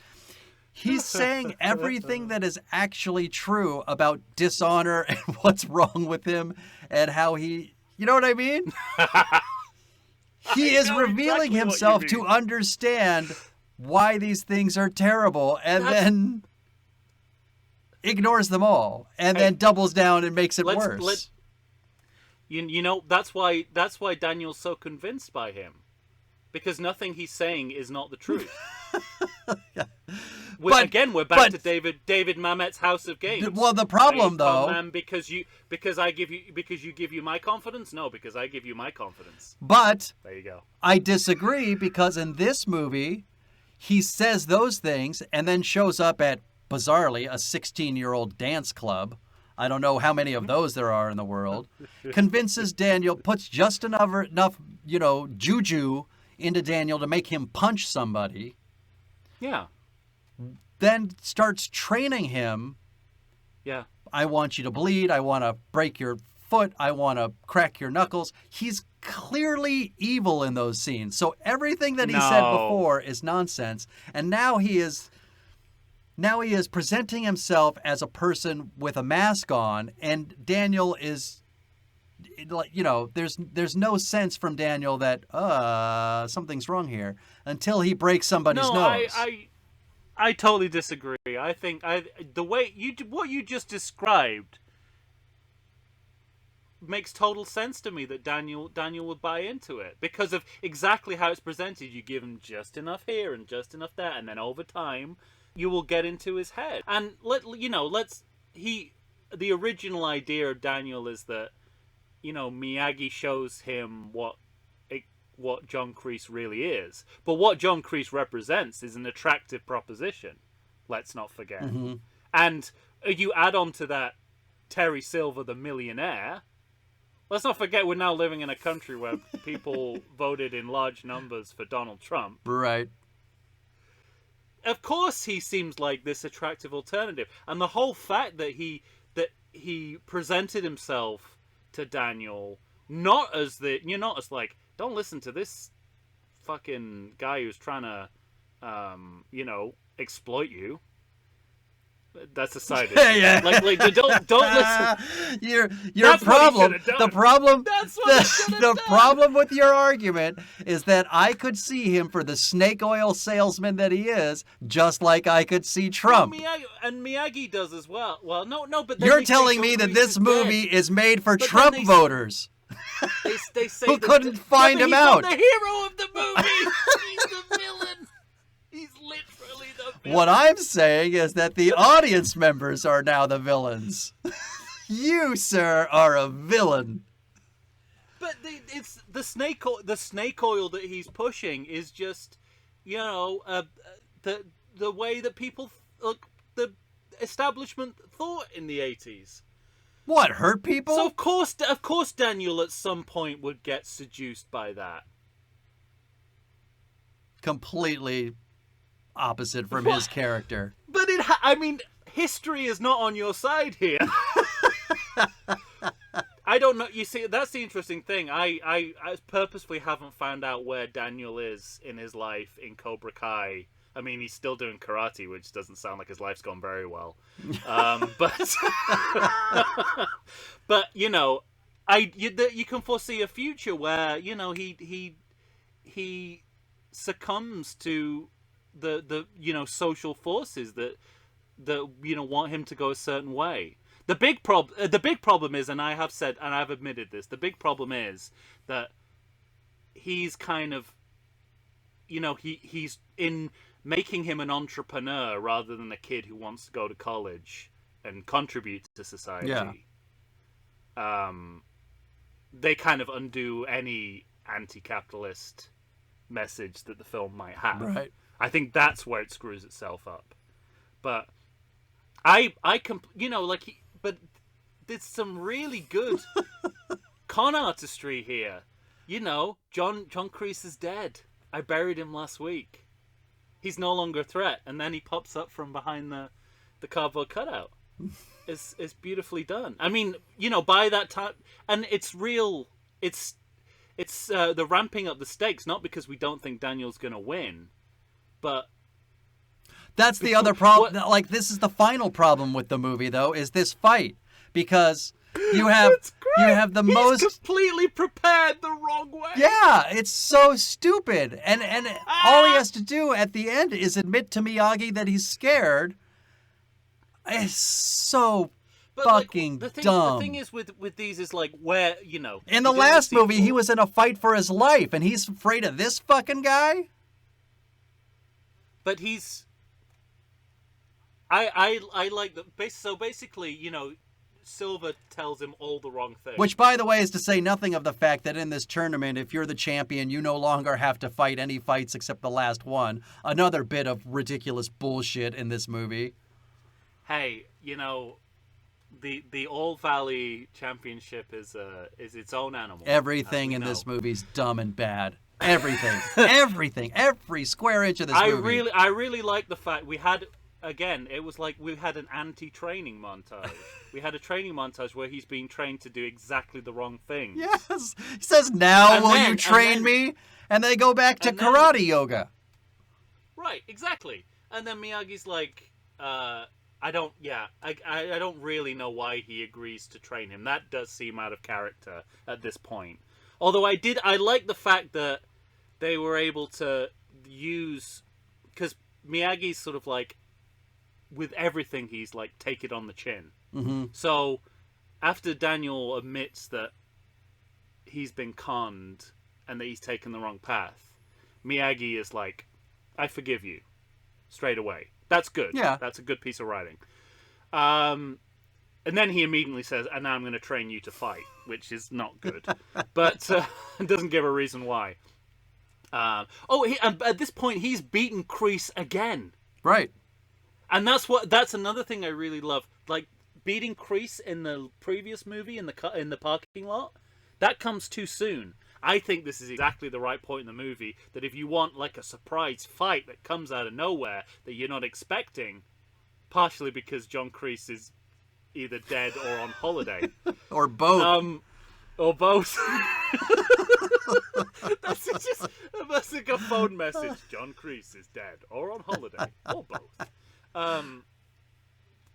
he's saying everything that is actually true about dishonor and what's wrong with him and how he... You know what I mean? He is revealing exactly himself to understand why these things are terrible and then ignores them all and then doubles down and makes it worse. That's why Daniel's so convinced by him, because nothing he's saying is not the truth. Yeah. We're back to David Mamet's House of Games. Well, the problem though, because you give you my confidence. No, because I give you my confidence. But there you go. I disagree, because in this movie, he says those things and then shows up at bizarrely a 16-year-old dance club. I don't know how many of those there are in the world. Convinces Daniel, puts just enough, juju into Daniel to make him punch somebody. Yeah. then starts training him. Yeah. I want you to bleed. I want to break your foot. I want to crack your knuckles. He's clearly evil in those scenes. So everything that he said before is nonsense. And now he is presenting himself as a person with a mask on, and Daniel is, there's no sense from Daniel that something's wrong here until he breaks somebody's nose. I totally disagree. I think what you just described makes total sense to me, that Daniel would buy into it because of exactly how it's presented. You give him just enough here and just enough there, and then over time you will get into his head. And the original idea of Daniel is that, Miyagi shows him what John Kreese really is. But what John Kreese represents is an attractive proposition. Let's not forget. Mm-hmm. And you add on to that Terry Silver, the millionaire. Let's not forget we're now living in a country where people voted in large numbers for Donald Trump. Right. Of course he seems like this attractive alternative. And the whole fact that he presented himself to Daniel not as like, don't listen to this fucking guy who's trying to, exploit you. That's a side issue. Yeah. Like don't listen. Your That's problem. What the problem. That's what he should have The done. problem with your argument is that I could see him for the snake oil salesman that he is, just like I could see Trump. Miyagi does as well. Well, no, but then You're they say telling John me that Kreese this is movie dead. is made for But Trump then voters They say who that couldn't find him he's out. not the hero of the movie. He's the villain. He's literally the villain. What I'm saying is that the audience members are now the villains. You, sir, are a villain. But it's the snake oil that he's pushing is just, the way that people the establishment thought in the 80s. What, hurt people? So of course Daniel at some point would get seduced by that. Completely opposite from his character. But history is not on your side here. I don't know. You see, that's the interesting thing. I purposefully haven't found out where Daniel is in his life in Cobra Kai. I mean, he's still doing karate, which doesn't sound like his life's gone very well. But you can foresee a future where he succumbs to the social forces that want him to go a certain way. The big problem is, and I have said, and I've admitted this, the big problem is that he's kind of, he's in making him an entrepreneur rather than a kid who wants to go to college and contribute to society. Yeah. They kind of undo any anti-capitalist message that the film might have. Right. I think that's where it screws itself up. But but there's some really good con artistry here. John Kreese is dead. I buried him last week. He's no longer a threat, and then he pops up from behind the cardboard cutout. It's beautifully done. I mean, by that time, and it's real. It's the ramping up the stakes, not because we don't think Daniel's gonna win, but that's the other problem. Like, this is the final problem with the movie, though, is this fight, because you have He's completely prepared the wrong way. Yeah, it's so stupid. And all he has to do at the end is admit to Miyagi that he's scared. It's so fucking dumb. The thing is with these is like where, in the last movie, he was in a fight for his life, and he's afraid of this fucking guy? But he's... I like that. So basically, Silva tells him all the wrong things. Which, by the way, is to say nothing of the fact that in this tournament, if you're the champion, you no longer have to fight any fights except the last one. Another bit of ridiculous bullshit in this movie. Hey, the All Valley Championship is its own animal. Everything in this movie's dumb and bad. everything, everything, every square inch of this movie. I really like the fact we had. Again, it was like we had an anti-training montage. We had a training montage where he's being trained to do exactly the wrong thing. Yes. He says, now will you train me? And they go back to karate yoga. Right, exactly. And then Miyagi's like, I don't really know why he agrees to train him. That does seem out of character at this point. Although I like the fact that they were able to use, because Miyagi's sort of like, with everything, he's like, take it on the chin. Mm-hmm. So after Daniel admits that he's been conned and that he's taken the wrong path, Miyagi is like, I forgive you straight away. That's good. Yeah. That's a good piece of writing. And then he immediately says, and now I'm going to train you to fight, which is not good. But doesn't give a reason why. At this point, he's beaten Kreese again. Right. And that's another thing I really love. Like, beating Kreese in the previous movie in the parking lot, that comes too soon. I think this is exactly the right point in the movie, that if you want like a surprise fight that comes out of nowhere that you're not expecting, partially because John Kreese is either dead or on holiday. Or both. Or both. That's like a phone message. John Kreese is dead or on holiday or both.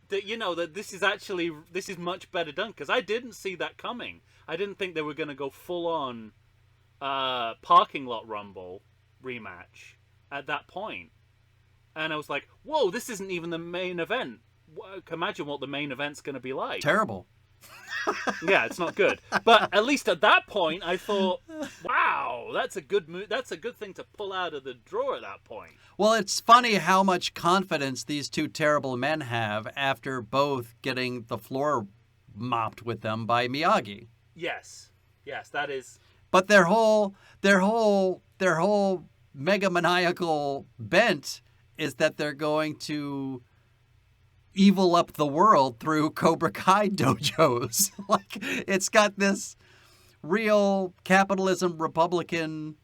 That this is much better done, because I didn't see that coming. I didn't think they were going to go full on parking lot rumble rematch at that point. And I was like, whoa, this isn't even the main event. Imagine what the main event's going to be like. Terrible. Yeah, it's not good. But at least at that point, I thought, wow, that's a good move. That's a good thing to pull out of the drawer at that point. Well, it's funny how much confidence these two terrible men have after both getting the floor mopped with them by Miyagi. Yes, that is. But their whole megamaniacal bent is that they're going to evil up the world through Cobra Kai dojos. Like, it's got this real capitalism Republican,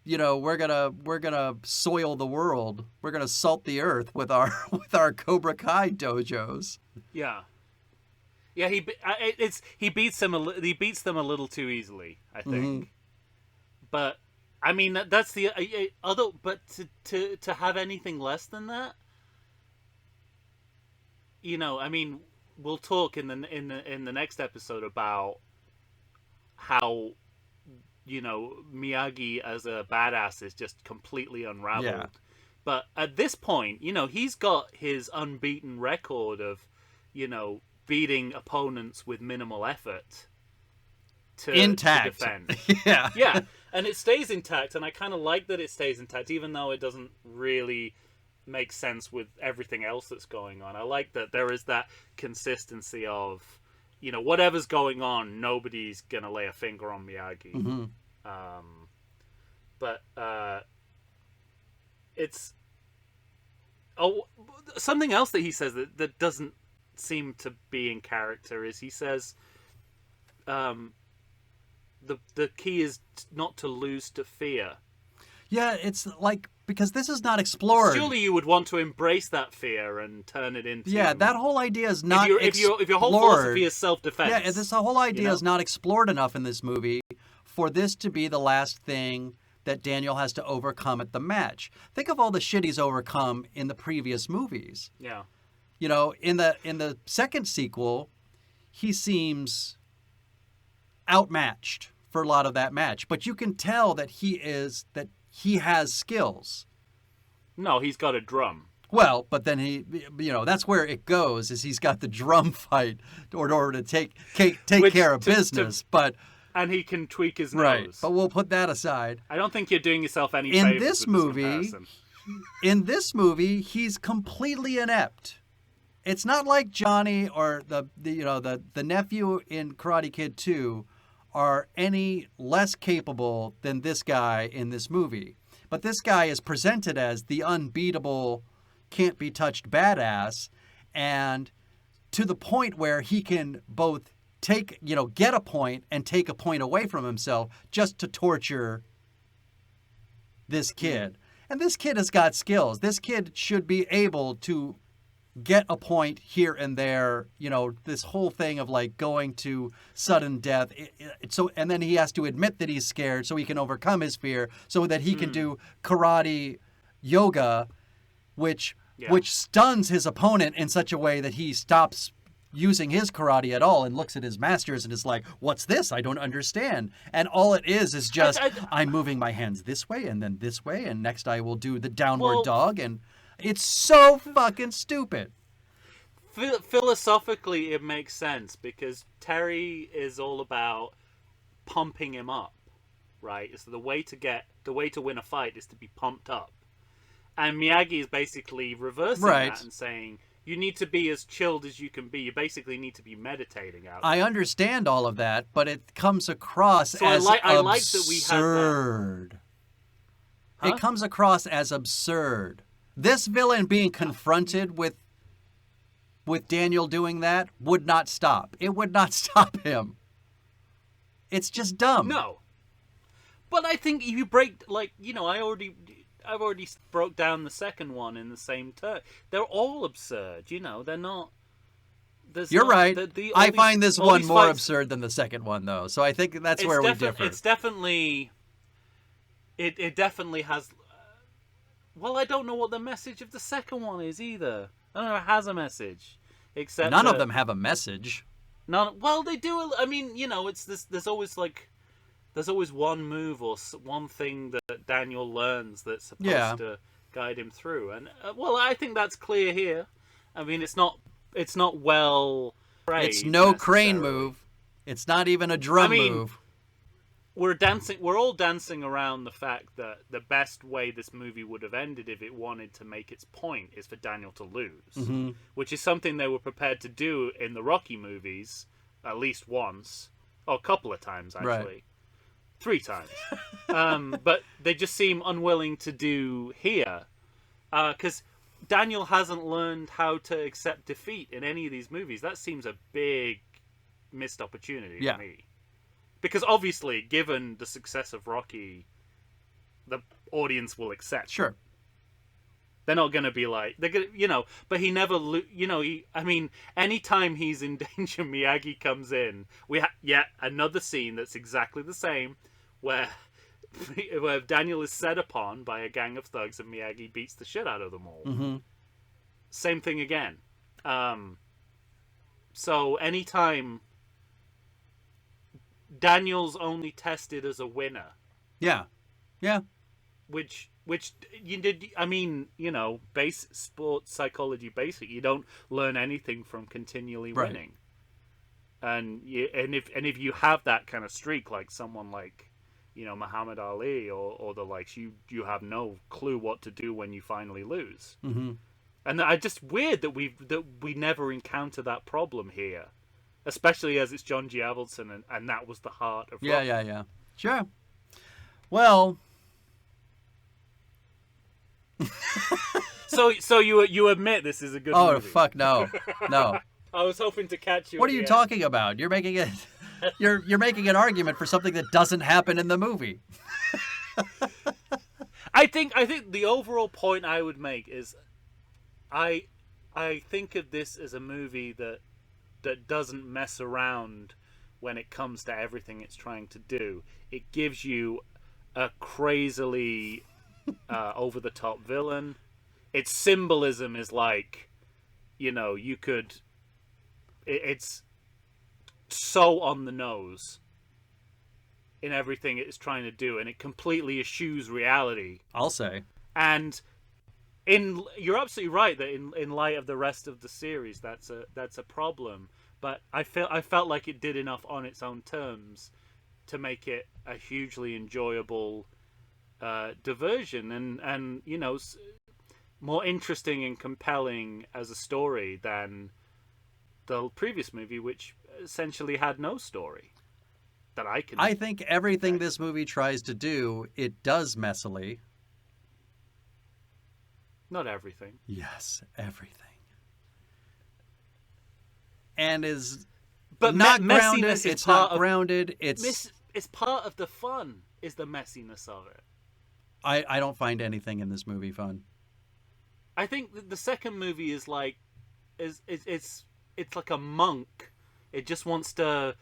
we're gonna soil the world. We're gonna salt the earth with our Cobra Kai dojos. Yeah. Yeah, he beats them a little too easily, I think. Mm-hmm. But I mean, that's the other. But to have anything less than that, I mean, we'll talk in the next episode about how Miyagi as a badass is just completely unraveled. Yeah. But at this point, he's got his unbeaten record of beating opponents with minimal effort to defend. Yeah. Yeah, and it stays intact, and I kind of like that it stays intact, even though it doesn't really make sense with everything else that's going on. I like that there is that consistency of, whatever's going on, nobody's gonna lay a finger on Miyagi. Mm-hmm. But it's something else that he says that doesn't seem to be in character is he says the key is not to lose to fear. Yeah, it's like, because this is not explored. Surely you would want to embrace that fear and turn it into... Yeah, that whole idea is not explored. If your whole philosophy is self-defense... Yeah, this whole idea is not explored enough in this movie for this to be the last thing that Daniel has to overcome at the match. Think of all the shit he's overcome in the previous movies. Yeah. In the second sequel, he seems outmatched for a lot of that match. But you can tell that he has skills. No, he's got a drum. Well, but then that's where it goes, is he's got the drum fight in order to take care of business. And he can tweak his nose. Right, but we'll put that aside. I don't think you're doing yourself any favors In this movie, he's completely inept. It's not like Johnny or the nephew in Karate Kid 2 are any less capable than this guy in this movie. But this guy is presented as the unbeatable, can't-be-touched badass, and to the point where he can both get a point and take a point away from himself just to torture this kid. And this kid has got skills. This kid should be able to get a point here and there, this whole thing of like going to sudden death. And then he has to admit that he's scared so he can overcome his fear so that he can do karate yoga, which stuns his opponent in such a way that he stops using his karate at all and looks at his masters and is like, what's this? I don't understand. And all it is just, I'm moving my hands this way and then this way, and next I will do the downward dog, and it's so fucking stupid. Philosophically, it makes sense because Terry is all about pumping him up, right? So the way to win a fight is to be pumped up. And Miyagi is basically reversing that and saying, you need to be as chilled as you can be. You basically need to be meditating out there. I understand all of that, but it comes across as absurd. I like that we had that. Huh? It comes across as absurd. This villain being confronted with Daniel doing that would not stop. It would not stop him. It's just dumb. No. But I think if you break, I've already broke down the second one in the same term. They're all absurd, They're not. You're right. I find this one more absurd than the second one, though. So I think that's where we differ. It's definitely. It definitely has. Well, I don't know what the message of the second one is either. I don't know if it has a message, except none of them have a message. None. Well, they do. I mean, it's this. There's always one move or one thing that Daniel learns that's supposed to guide him through, and I think that's clear here. I mean, it's not well. It's no crane move. It's not even a drum move. We're all dancing around the fact that the best way this movie would have ended if it wanted to make its point is for Daniel to lose, which is something they were prepared to do in the Rocky movies at least once, or a couple of times actually. Right. 3 times. But they just seem unwilling to do here. Because Daniel hasn't learned how to accept defeat in any of these movies. That seems a big missed opportunity to me. Because obviously, given the success of Rocky, the audience will accept. Sure. They're not going to be like, they're gonna, but he never, anytime he's in danger, Miyagi comes in. We have yet another scene that's exactly the same, where Daniel is set upon by a gang of thugs and Miyagi beats the shit out of them all. Mm-hmm. Same thing again. So anytime Daniel's only tested as a winner. Yeah. Which you did. I mean, base sports psychology basic. You don't learn anything from continually winning. And if you have that kind of streak, like someone like, Muhammad Ali or the likes, you have no clue what to do when you finally lose. Mm-hmm. And it's just weird that we never encounter that problem here, especially as it's John G. Avildsen, and that was the heart of Rocky. Yeah. Sure. Well. So you admit this is a good movie? Oh fuck no. I was hoping to catch you. What are you talking about? You're making it. You're making an argument for something that doesn't happen in the movie. I think the overall point I would make is, I think of this as a movie that doesn't mess around when it comes to everything it's trying to do. It gives you a crazily over the top villain. Its symbolism is like, it's so on the nose in everything it's trying to do, and it completely eschews reality. I'll say. And you're absolutely right that in light of the rest of the series, that's a problem. But I felt like it did enough on its own terms to make it a hugely enjoyable diversion, and more interesting and compelling as a story than the previous movie, which essentially had no story that I can. I think everything this movie tries to do, it does messily. Not everything. Yes, everything. And is But not messiness grounded. is It's part not of grounded. It's it's part of the fun. Is the messiness of it? I don't find anything in this movie fun. I think the second movie is like it's like a monk. It just wants to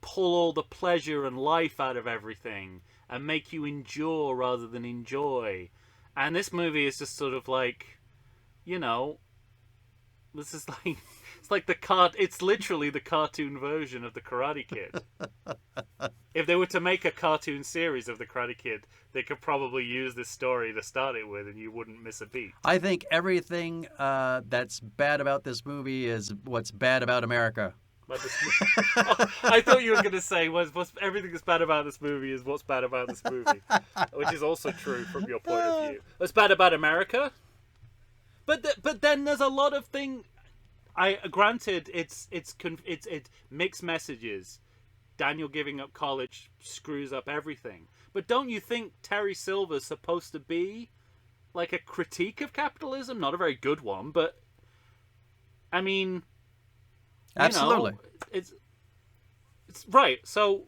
pull all the pleasure and life out of everything and make you endure rather than enjoy. And this movie is just sort of like, you know, this is like it's like it's literally the cartoon version of the Karate Kid. If they were to make a cartoon series of the Karate Kid, they could probably use this story to start it with, and you wouldn't miss a beat. I think everything that's bad about this movie is what's bad about America. I thought you were going to say everything that's bad about this movie is what's bad about this movie, which is also true from your point of view. What's bad about America? But then there's a lot of things. Granted, it's mixed messages. Daniel giving up college screws up everything. But don't you think Terry Silver's supposed to be like a critique of capitalism? Not a very good one, but I mean, absolutely, it's right. So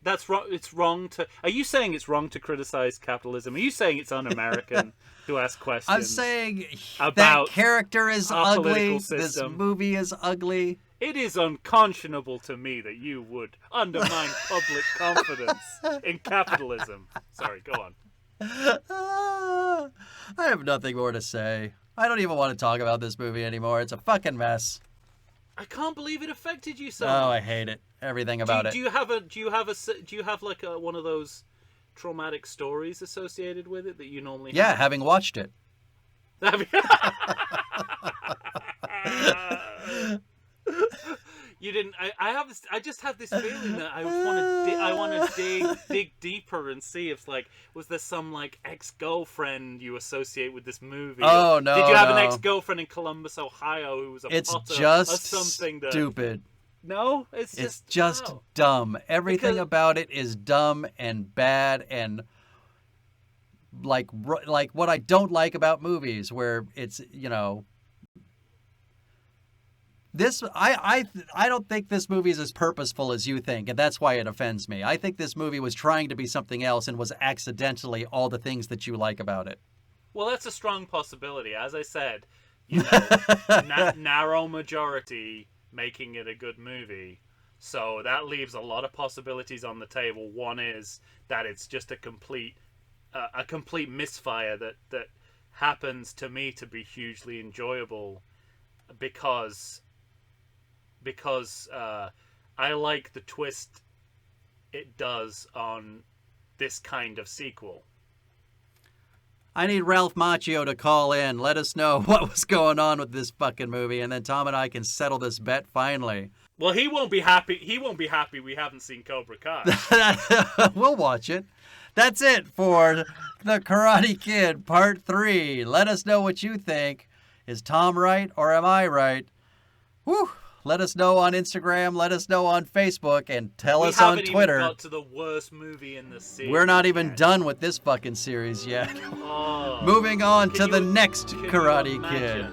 that's wrong. It's wrong to. Are you saying it's wrong to criticize capitalism? Are you saying it's un-American to ask questions? I'm saying about that character is our ugly. political This system. movie is ugly. It is unconscionable to me that you would undermine public confidence in capitalism. Sorry, go on. I have nothing more to say. I don't even want to talk about this movie anymore. It's a fucking mess. I can't believe it affected you so Oh, much. I hate it. Everything about it. Do you have like one of those traumatic stories associated with it that you normally Yeah, have? having watched it. You didn't. I just have this feeling that I want to dig deeper and see if was there some ex-girlfriend you associate with this movie? Oh no! Did you have no. an ex-girlfriend in Columbus, Ohio, who was a It's potter just or something? stupid. No, It's just wow. dumb. Everything Because- about it is dumb and bad and like what I don't like about movies, where it's this. I don't think this movie is as purposeful as you think, and that's why it offends me. I think this movie was trying to be something else and was accidentally all the things that you like about it. Well, that's a strong possibility. As I said, narrow majority making it a good movie. So that leaves a lot of possibilities on the table. One is that it's just a complete misfire that happens to me to be hugely enjoyable because I like the twist it does on this kind of sequel. I need Ralph Macchio to call in. Let us know what was going on with this fucking movie, and then Tom and I can settle this bet finally. Well, he won't be happy. He won't be happy we haven't seen Cobra Kai. We'll watch it. That's it for The Karate Kid Part 3. Let us know what you think. Is Tom right or am I right? Whew. Let us know on Instagram. Let us know on Facebook. And tell us on Twitter. We haven't even got to the worst movie in the series. We're not even done with this fucking series yet. Oh, Moving on to the next Karate Kid.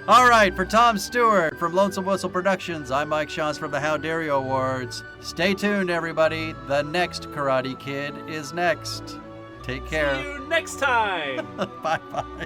All right, for Tom Stewart from Lonesome Whistle Productions, I'm Mike Shantz from the How Dare You Awards. Stay tuned, everybody. The next Karate Kid is next. Take care. See you next time. Bye-bye.